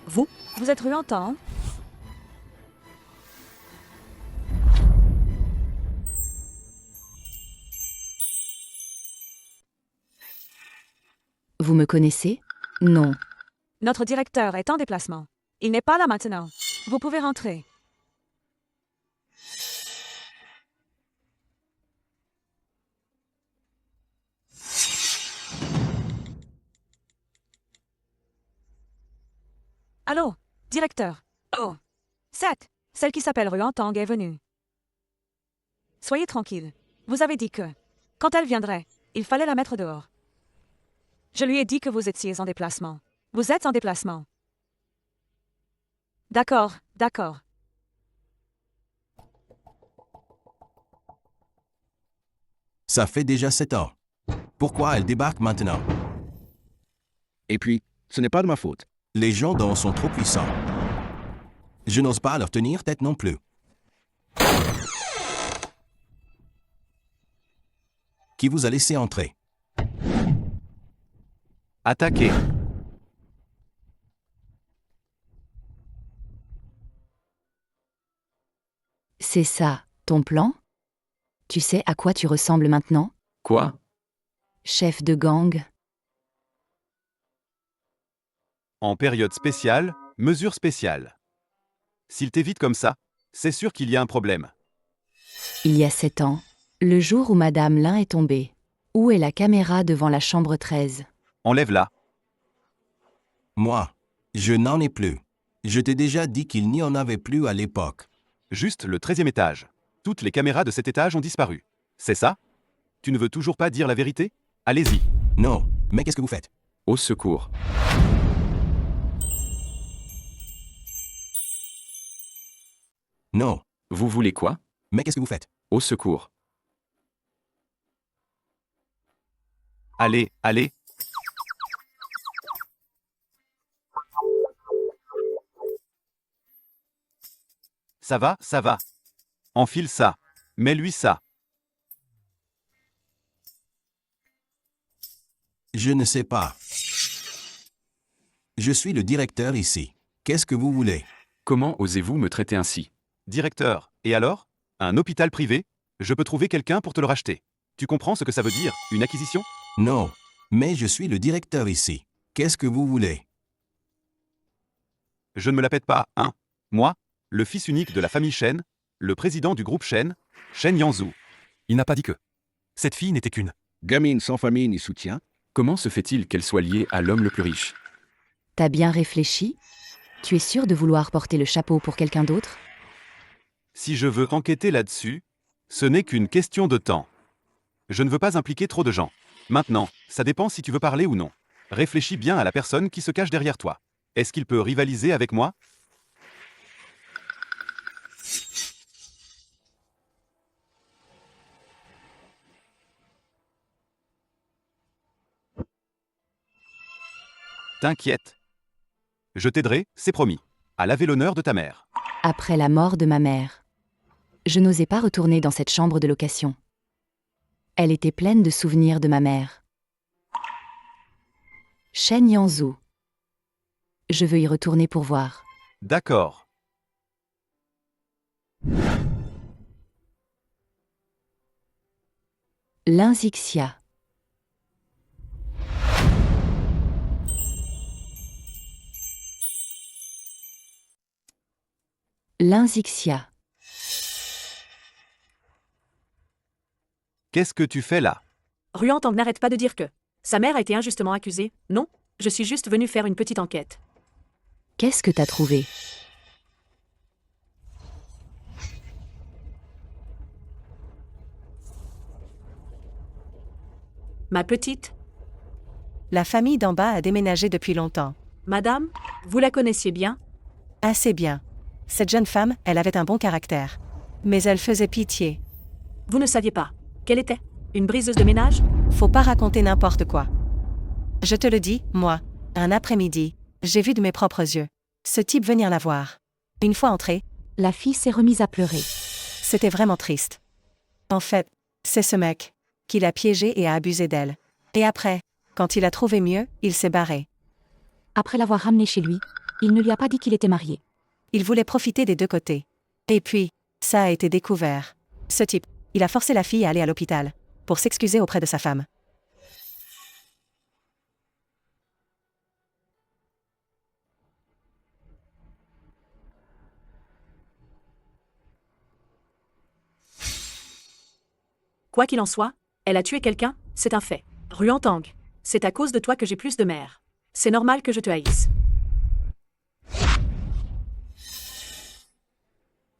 Vous? Vous êtes Ruantang? Vous me connaissez? Non. Notre directeur est en déplacement. Il n'est pas là maintenant. Vous pouvez rentrer. Allô, directeur. Oh. Seth, celle qui s'appelle Ruan Tang est venue. Soyez tranquille. Vous avez dit que, quand elle viendrait, il fallait la mettre dehors. Je lui ai dit que vous étiez en déplacement. Vous êtes en déplacement. D'accord, d'accord. Ça fait déjà 7 ans. Pourquoi elle débarque maintenant? Et puis, ce n'est pas de ma faute. Les gens d'en sont trop puissants. Je n'ose pas leur tenir tête non plus. Qui vous a laissé entrer? Attaquez. C'est ça, ton plan? Tu sais à quoi tu ressembles maintenant? Quoi? Chef de gang. En période spéciale, mesure spéciale. S'il t'évite comme ça, c'est sûr qu'il y a un problème. Il y a 7 ans, le jour où Madame Lin est tombée. Où est la caméra devant la chambre 13? Enlève-la. Moi, je n'en ai plus. Je t'ai déjà dit qu'il n'y en avait plus à l'époque. Juste le 13e étage. Toutes les caméras de cet étage ont disparu. C'est ça? Tu ne veux toujours pas dire la vérité? Allez-y. Non, mais qu'est-ce que vous faites? Au secours. Non. Vous voulez quoi? Mais qu'est-ce que vous faites? Au secours. Allez, allez. Ça va, ça va. Enfile ça. Mets-lui ça. Je ne sais pas. Je suis le directeur ici. Qu'est-ce que vous voulez? Comment osez-vous me traiter ainsi? Directeur, et alors? Un hôpital privé? Je peux trouver quelqu'un pour te le racheter. Tu comprends ce que ça veut dire, une acquisition? Non, mais je suis le directeur ici. Qu'est-ce que vous voulez? Je ne me la pète pas, hein? Moi, le fils unique de la famille Shen, le président du groupe Shen, Shen Yanzhou. Il n'a pas dit que cette fille n'était qu'une gamine sans famille ni soutien. Comment se fait-il qu'elle soit liée à l'homme le plus riche? T'as bien réfléchi? Tu es sûr de vouloir porter le chapeau pour quelqu'un d'autre? Si je veux enquêter là-dessus, ce n'est qu'une question de temps. Je ne veux pas impliquer trop de gens. Maintenant, ça dépend si tu veux parler ou non. Réfléchis bien à la personne qui se cache derrière toi. Est-ce qu'il peut rivaliser avec moi? T'inquiète. Je t'aiderai, c'est promis. À laver l'honneur de ta mère. Après la mort de ma mère. Je n'osais pas retourner dans cette chambre de location. Elle était pleine de souvenirs de ma mère. Shen Yanzhou. Je veux y retourner pour voir. D'accord. L'Inzixia. L'Inzixia. Qu'est-ce que tu fais là? Ruan Tang n'arrête pas de dire que sa mère a été injustement accusée. Non, je suis juste venu faire une petite enquête. Qu'est-ce que t'as trouvé? Ma petite, La famille d'en bas a déménagé depuis longtemps. madame, vous la connaissiez bien? Assez bien. Cette jeune femme, elle avait un bon caractère. Mais elle faisait pitié. Vous ne saviez pas. Quelle était? Une briseuse de ménage? Faut pas raconter n'importe quoi. Je te le dis, moi, un après-midi, j'ai vu de mes propres yeux ce type venir la voir. Une fois entrée, La fille s'est remise à pleurer. c'était vraiment triste. En fait, c'est ce mec qui l'a piégée et a abusé d'elle. Et après, quand il a trouvé mieux, il s'est barré. Après l'avoir ramené chez lui, il ne lui a pas dit qu'il était marié. Il voulait profiter des deux côtés. Et puis, ça a été découvert. Ce type, il a forcé la fille à aller à l'hôpital pour s'excuser auprès de sa femme. Quoi qu'il en soit, elle a tué quelqu'un, c'est un fait. Ruantang, c'est à cause de toi que j'ai plus de mère. C'est normal que je te haïsse.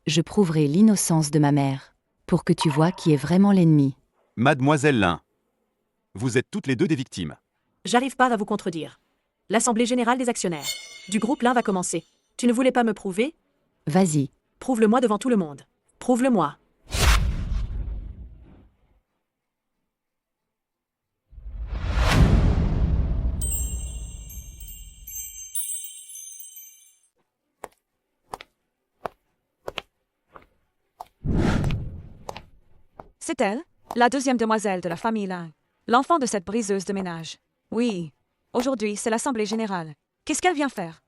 Je prouverai l'innocence de ma mère, pour que tu vois qui est vraiment l'ennemi. Mademoiselle Lin, vous êtes toutes les deux des victimes. J'arrive pas à vous contredire. L'Assemblée générale des actionnaires du groupe Lin va commencer. Tu ne voulais pas me prouver? Vas-y. Prouve-le-moi devant tout le monde. Prouve-le-moi. C'est elle, la deuxième demoiselle de la famille Lin, l'enfant de cette briseuse de ménage. Oui, aujourd'hui, c'est l'Assemblée générale. Qu'est-ce qu'elle vient faire?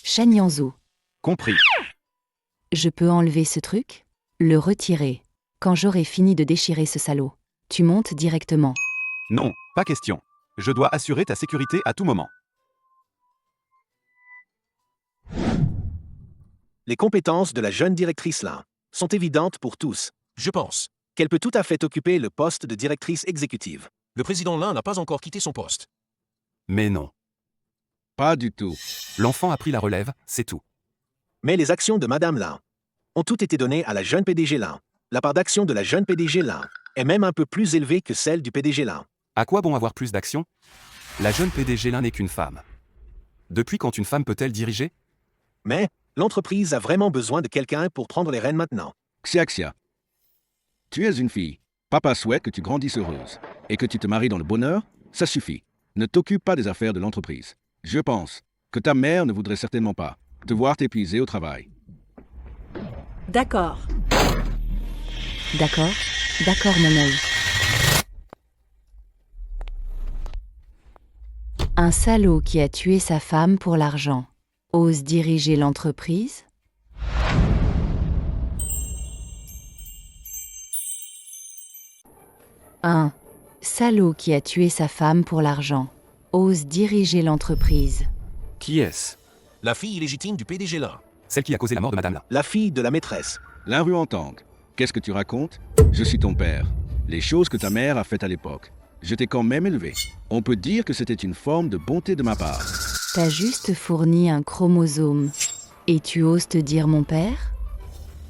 Shen Yanzhou. Compris. Je peux enlever ce truc? Le retirer. Quand j'aurai fini de déchirer ce salaud. Tu montes directement. Non, pas question. Je dois assurer ta sécurité à tout moment. Les compétences de la jeune directrice Lin sont évidentes pour tous. Je pense. Qu'elle peut tout à fait occuper le poste de directrice exécutive. Le président Lin n'a pas encore quitté son poste. Mais non. Pas du tout. L'enfant a pris la relève, c'est tout. Mais les actions de Madame Lin ont toutes été données à la jeune PDG Lin. La part d'action de la jeune PDG Lin est même un peu plus élevée que celle du PDG Lin. À quoi bon avoir plus d'actions? La jeune PDG Lin n'est qu'une femme. Depuis quand une femme peut-elle diriger? Mais l'entreprise a vraiment besoin de quelqu'un pour prendre les rênes maintenant. Xiaxia, tu es une fille. Papa souhaite que tu grandisses heureuse. Et que tu te maries dans le bonheur, ça suffit. Ne t'occupe pas des affaires de l'entreprise. Je pense que ta mère ne voudrait certainement pas te voir t'épuiser au travail. D'accord. D'accord? D'accord, mon œil. Un salaud qui a tué sa femme pour l'argent ose diriger l'entreprise? Un salaud qui a tué sa femme pour l'argent ose diriger l'entreprise. Qui est-ce? La fille illégitime du PDG Lin. Celle qui a causé la mort de Madame Lin. La fille de la maîtresse. Lin Ruantang, qu'est-ce que tu racontes? Je suis ton père. Les choses que ta mère a faites à l'époque, je t'ai quand même élevé. On peut dire que c'était une forme de bonté de ma part. T'as juste fourni un chromosome. Et tu oses te dire mon père?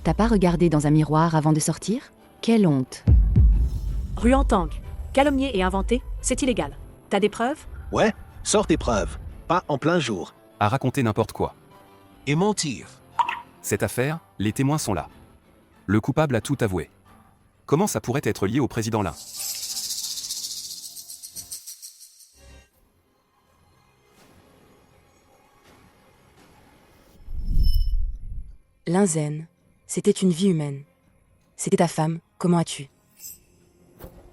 T'as pas regardé dans un miroir avant de sortir? Quelle honte! Ruantang, calomnier et inventé, c'est illégal. T'as des preuves? Ouais, sors tes preuves. Pas en plein jour. À raconter n'importe quoi. Et mentir. Cette affaire, les témoins sont là. Le coupable a tout avoué. Comment ça pourrait être lié au président Lin? Lin Zhen, c'était une vie humaine. C'était ta femme, comment as-tu?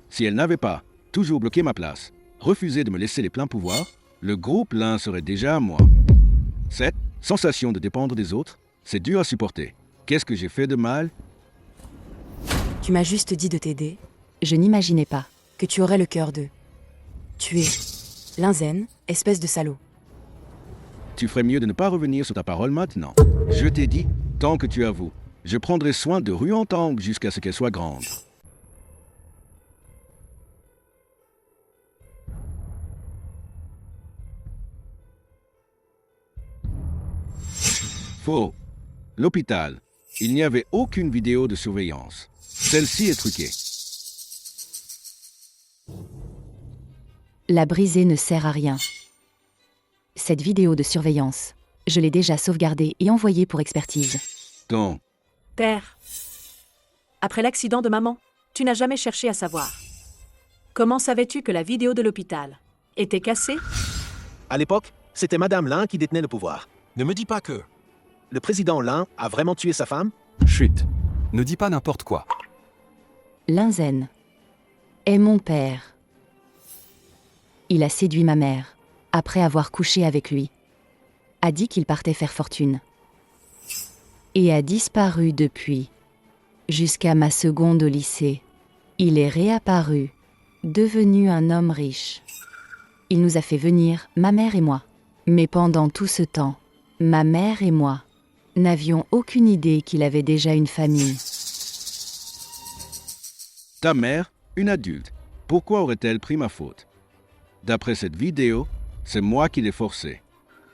Si elle n'avait pas toujours bloqué ma place, refusé de me laisser les pleins pouvoirs, le groupe Lin serait déjà à moi. Cette sensation de dépendre des autres, c'est dur à supporter. Qu'est-ce que j'ai fait de mal? Tu m'as juste dit de t'aider. Je n'imaginais pas. Que tu aurais le cœur de tuer Lin Zhen, espèce de salaud. Tu ferais mieux de ne pas revenir sur ta parole maintenant. Je t'ai dit, tant que tu avoues, je prendrai soin de Ruantang jusqu'à ce qu'elle soit grande. Faux. L'hôpital. Il n'y avait aucune vidéo de surveillance. Celle-ci est truquée. La briser ne sert à rien. Cette vidéo de surveillance, je l'ai déjà sauvegardée et envoyée pour expertise. Donc, Père. Après l'accident de maman, tu n'as jamais cherché à savoir. Comment savais-tu que la vidéo de l'hôpital était cassée? À l'époque, c'était Madame Lin qui détenait le pouvoir. Ne me dis pas que... Le président Lin a vraiment tué sa femme? Chut. Ne dis pas n'importe quoi. Lin Zhen est mon père. Il a séduit ma mère, après avoir couché avec lui. A dit qu'il partait faire fortune. Et a disparu depuis. Jusqu'à ma seconde au lycée. Il est réapparu, devenu un homme riche. Il nous a fait venir, ma mère et moi. Mais pendant tout ce temps, ma mère et moi N'avions aucune idée qu'il avait déjà une famille. Ta mère, une adulte, pourquoi aurait-elle pris ma faute? D'après cette vidéo, c'est moi qui l'ai forcée.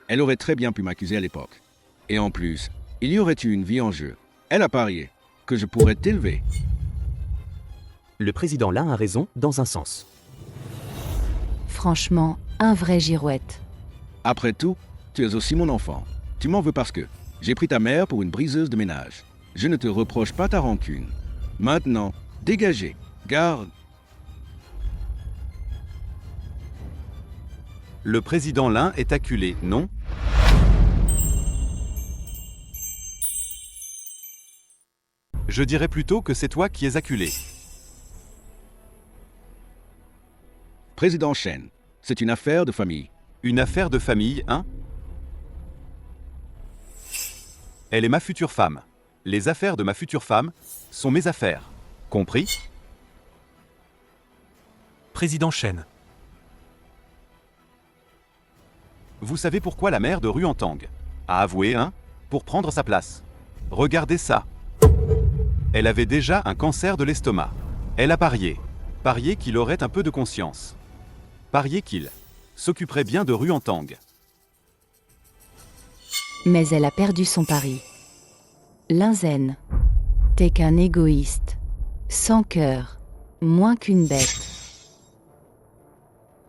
Elle aurait très bien pu m'accuser à l'époque. Et en plus, il y aurait eu une vie en jeu. Elle a parié que je pourrais t'élever. Le président Lin a raison dans un sens. Franchement, un vrai girouette. Après tout, tu es aussi mon enfant. Tu m'en veux parce que j'ai pris ta mère pour une briseuse de ménage. Je ne te reproche pas ta rancune. Maintenant, dégagez. Garde. Le président Lin est acculé, non? Je dirais plutôt que c'est toi qui es acculé. Président Chen, c'est une affaire de famille. Une affaire de famille, hein? Elle est ma future femme. Les affaires de ma future femme sont mes affaires. Compris? Président Chen. Vous savez pourquoi la mère de Ruantang a avoué, hein? Pour prendre sa place. Regardez ça. Elle avait déjà un cancer de l'estomac. Elle a parié. Parié qu'il aurait un peu de conscience. Parié qu'il s'occuperait bien de Ruantang. Mais elle a perdu son pari. Linzen, t'es qu'un égoïste, sans cœur, moins qu'une bête.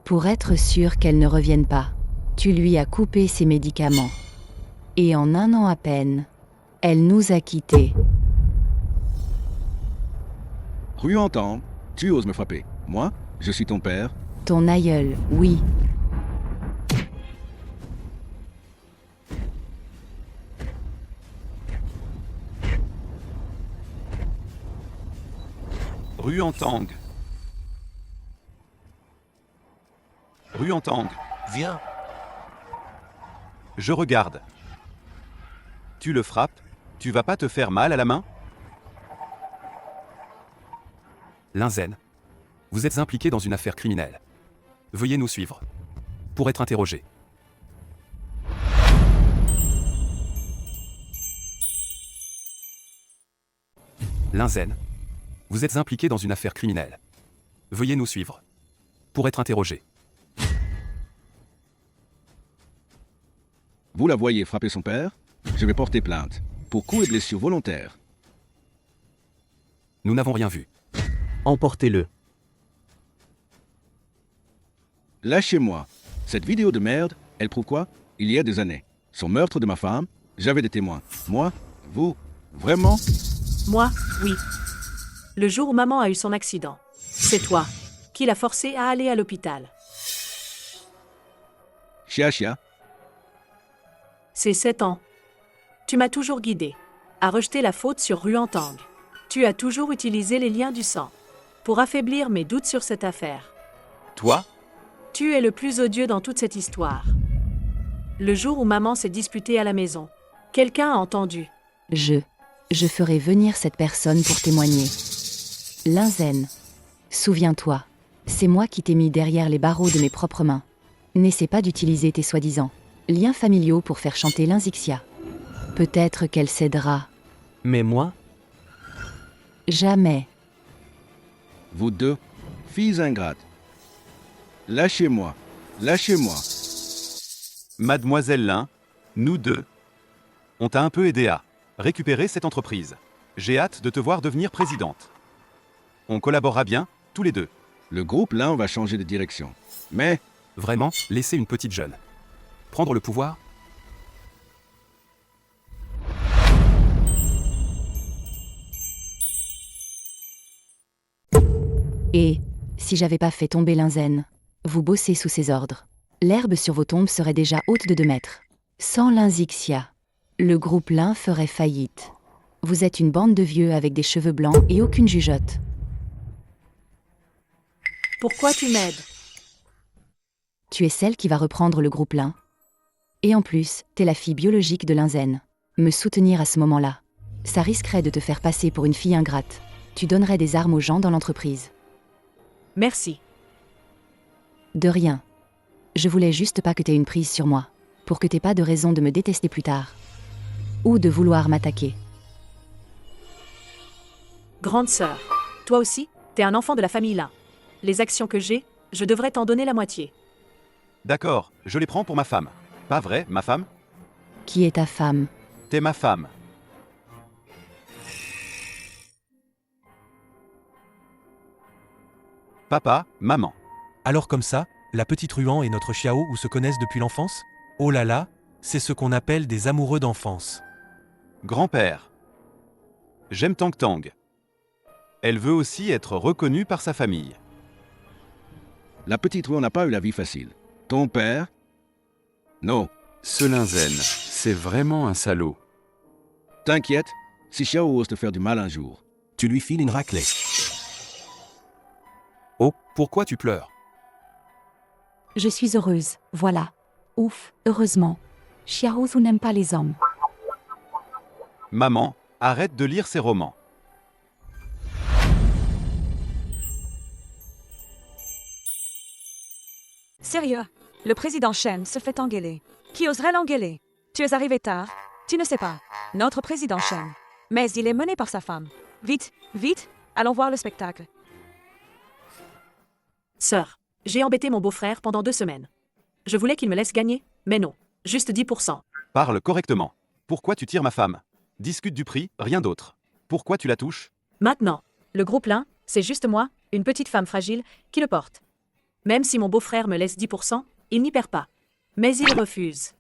Pour être sûr qu'elle ne revienne pas, tu lui as coupé ses médicaments. Et en un an à peine, elle nous a quittés. Ruantang, tu oses me frapper. Moi, je suis ton père. Ton aïeul, oui. Ruantang. Ruantang. Viens. Je regarde. Tu le frappes? Tu vas pas te faire mal à la main? Linzen. Vous êtes impliqué dans une affaire criminelle. Veuillez nous suivre. Pour être interrogé. Linzen. Vous êtes impliqué dans une affaire criminelle. Veuillez nous suivre. Pour être interrogé. Vous la voyez frapper son père? Je vais porter plainte. Pour coups et blessures volontaires. Nous n'avons rien vu. Emportez-le. Lâchez-moi. Cette vidéo de merde, elle prouve quoi? Il y a des années. Son meurtre de ma femme, j'avais des témoins. Moi? Vous? Vraiment? Moi, oui. Le jour où maman a eu son accident. C'est toi qui l'as forcé à aller à l'hôpital. Chia. C'est 7 ans. Tu m'as toujours guidé à rejeter la faute sur Ruantang. Tu as toujours utilisé les liens du sang pour affaiblir mes doutes sur cette affaire. Toi? Tu es le plus odieux dans toute cette histoire. Le jour où maman s'est disputée à la maison, quelqu'un a entendu. Je ferai venir cette personne pour témoigner. Linzen, souviens-toi, c'est moi qui t'ai mis derrière les barreaux de mes propres mains. N'essaie pas d'utiliser tes soi-disant liens familiaux pour faire chanter Linzixia. Peut-être qu'elle cédera. Mais moi? Jamais. Vous deux, filles ingrates. Lâchez-moi. Lâchez-moi. Mademoiselle Lin, nous deux, on t'a un peu aidé à récupérer cette entreprise. J'ai hâte de te voir devenir présidente. On collaborera bien, tous les deux. Le groupe Lin va changer de direction. Mais... Vraiment, laissez une petite jeune prendre le pouvoir? Et, si j'avais pas fait tomber Linzen, vous bossez sous ses ordres. L'herbe sur vos tombes serait déjà haute de 2 mètres. Sans Linzixia, le groupe Lin ferait faillite. Vous êtes une bande de vieux avec des cheveux blancs et aucune jugeote. Pourquoi tu m'aides? Tu es celle qui va reprendre le groupe Lin. Et en plus, t'es la fille biologique de Linzen. Me soutenir à ce moment-là, ça risquerait de te faire passer pour une fille ingrate. Tu donnerais des armes aux gens dans l'entreprise. Merci. De rien. Je voulais juste pas que t'aies une prise sur moi, pour que t'aies pas de raison de me détester plus tard. ou de vouloir m'attaquer. Grande sœur, toi aussi, t'es un enfant de la famille Lin. Les actions que j'ai, je devrais t'en donner la moitié. D'accord, je les prends pour ma femme. Pas vrai, ma femme? Qui est ta femme? T'es ma femme. Papa, maman. Alors comme ça, la petite Ruan et notre Xiao Wu se connaissent depuis l'enfance? Oh là là, c'est ce qu'on appelle des amoureux d'enfance. Grand-père. J'aime Tang Tang. Elle veut aussi être reconnue par sa famille. La petite Ruan n'a pas eu la vie facile. Ton père? Non. Ce Linzen, c'est vraiment un salaud. T'inquiète, si Xiao ose te faire du mal un jour, tu lui files une raclée. Oh, pourquoi tu pleures? Je suis heureuse, voilà. Ouf, heureusement. Xiaozu n'aime pas les hommes. Maman, arrête de lire ses romans. Sérieux, le président Shen se fait engueuler. Qui oserait l'engueuler? Tu es arrivé tard. Tu ne sais pas. Notre président Shen. Mais il est mené par sa femme. Vite, vite, allons voir le spectacle. Sœur, j'ai embêté mon beau-frère pendant 2 semaines. Je voulais qu'il me laisse gagner, mais non, juste 10%. Parle correctement. Pourquoi tu tires ma femme? Discute du prix, rien d'autre. Pourquoi tu la touches? Maintenant, le groupe Lin, c'est juste moi, une petite femme fragile, qui le porte. Même si mon beau-frère me laisse 10%, il n'y perd pas. Mais il refuse.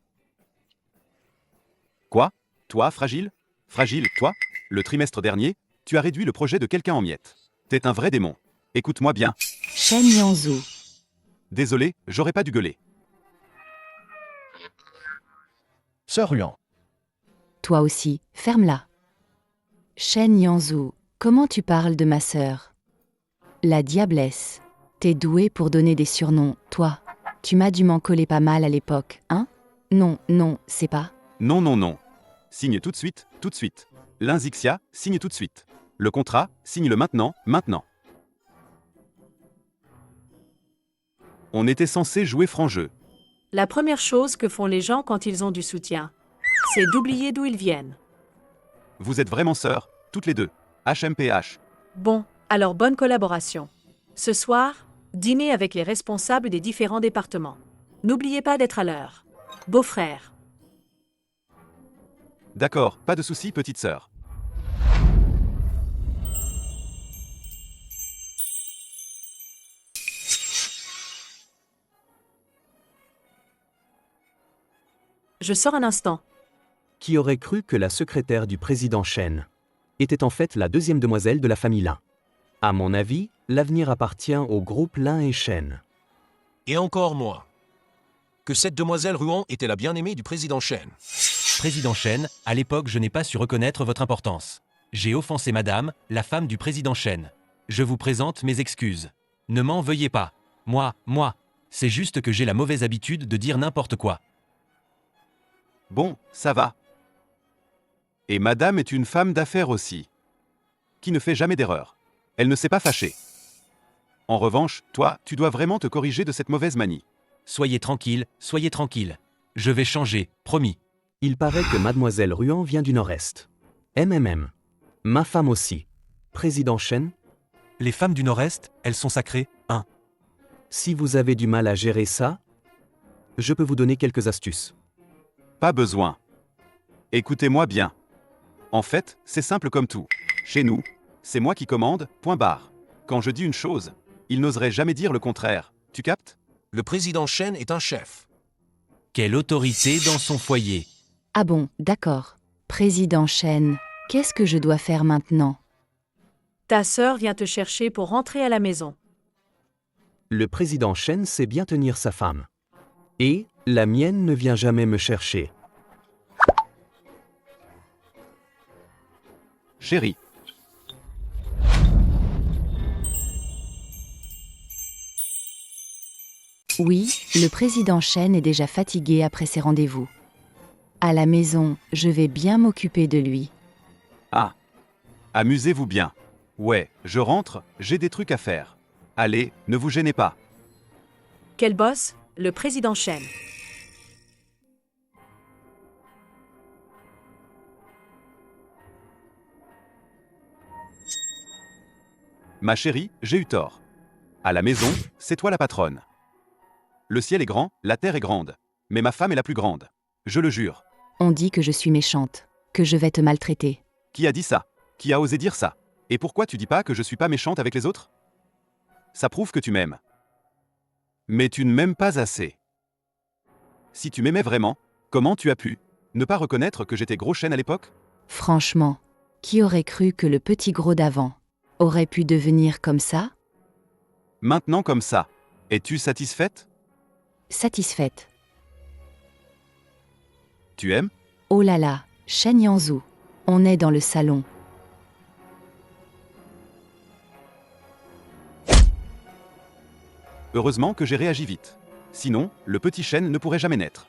Quoi? Toi, fragile? Fragile, toi? Le trimestre dernier, tu as réduit le projet de quelqu'un en miettes. T'es un vrai démon. Écoute-moi bien. Shen Yanzhou. Désolé, j'aurais pas dû gueuler. Sœur Ruan, Toi aussi, ferme-la. Shen Yanzhou, comment tu parles de ma sœur? La diablesse. T'es doué pour donner des surnoms, toi. Tu m'as dû m'en coller pas mal à l'époque, hein? Non, non, c'est pas. Non, non, non. Signe tout de suite, tout de suite. L'Inzixia, signe tout de suite. Le contrat, signe-le maintenant, maintenant. On était censé jouer franc jeu. La première chose que font les gens quand ils ont du soutien, c'est d'oublier d'où ils viennent. Vous êtes vraiment sœurs, toutes les deux. HMPH. Bon, alors bonne collaboration. Ce soir, dîner avec les responsables des différents départements. N'oubliez pas d'être à l'heure. Beau-frère. D'accord, pas de souci, petite sœur. Je sors un instant. Qui aurait cru que la secrétaire du président Shen était en fait la deuxième demoiselle de la famille Lin? À mon avis, l'avenir appartient au groupe Lin et Shen. Et encore moi. Que cette demoiselle Ruan était la bien-aimée du président Shen. Président Shen, à l'époque, je n'ai pas su reconnaître votre importance. J'ai offensé madame, la femme du président Shen. Je vous présente mes excuses. Ne m'en veuillez pas. Moi, c'est juste que j'ai la mauvaise habitude de dire n'importe quoi. Bon, ça va. Et madame est une femme d'affaires aussi. Qui ne fait jamais d'erreur. Elle ne s'est pas fâchée. En revanche, toi, tu dois vraiment te corriger de cette mauvaise manie. Soyez tranquille. Je vais changer, promis. Il paraît que mademoiselle Ruan vient du Nord-Est. MMM. Ma femme aussi. Président Shen? Les femmes du Nord-Est, elles sont sacrées, hein. Si vous avez du mal à gérer ça, je peux vous donner quelques astuces. Pas besoin. Écoutez-moi bien. En fait, c'est simple comme tout. Chez nous, c'est moi qui commande, point barre. Quand je dis une chose, il n'oserait jamais dire le contraire. Tu captes? Le président Shen est un chef. Quelle autorité dans son foyer. Ah bon, d'accord. Président Shen, qu'est-ce que je dois faire maintenant? Ta sœur vient te chercher pour rentrer à la maison. Le président Shen sait bien tenir sa femme. Et la mienne ne vient jamais me chercher. Chérie. Oui, le président Shen est déjà fatigué après ses rendez-vous. À la maison, je vais bien m'occuper de lui. Ah. Amusez-vous bien. Ouais, je rentre, j'ai des trucs à faire. Allez, ne vous gênez pas. Quel boss? Le président Shen. Ma chérie, j'ai eu tort. À la maison, c'est toi la patronne. Le ciel est grand, la terre est grande. Mais ma femme est la plus grande. Je le jure. On dit que je suis méchante, que je vais te maltraiter. Qui a dit ça? Qui a osé dire ça? Et pourquoi tu dis pas que je suis pas méchante avec les autres? Ça prouve que tu m'aimes. Mais tu ne m'aimes pas assez. Si tu m'aimais vraiment, comment tu as pu ne pas reconnaître que j'étais gros chêne à l'époque? Franchement, qui aurait cru que le petit gros d'avant aurait pu devenir comme ça? Maintenant comme ça. Es-tu satisfaite? Satisfaite. Tu aimes? Oh là là, Shen Yanzhu. On est dans le salon. Heureusement que j'ai réagi vite. Sinon, le petit chêne ne pourrait jamais naître.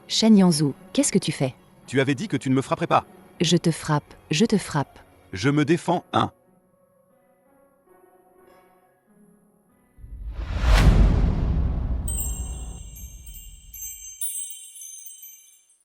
Shen Yanzhu, qu'est-ce que tu fais? Tu avais dit que tu ne me frapperais pas. Je te frappe, je te frappe. Je me défends, hein.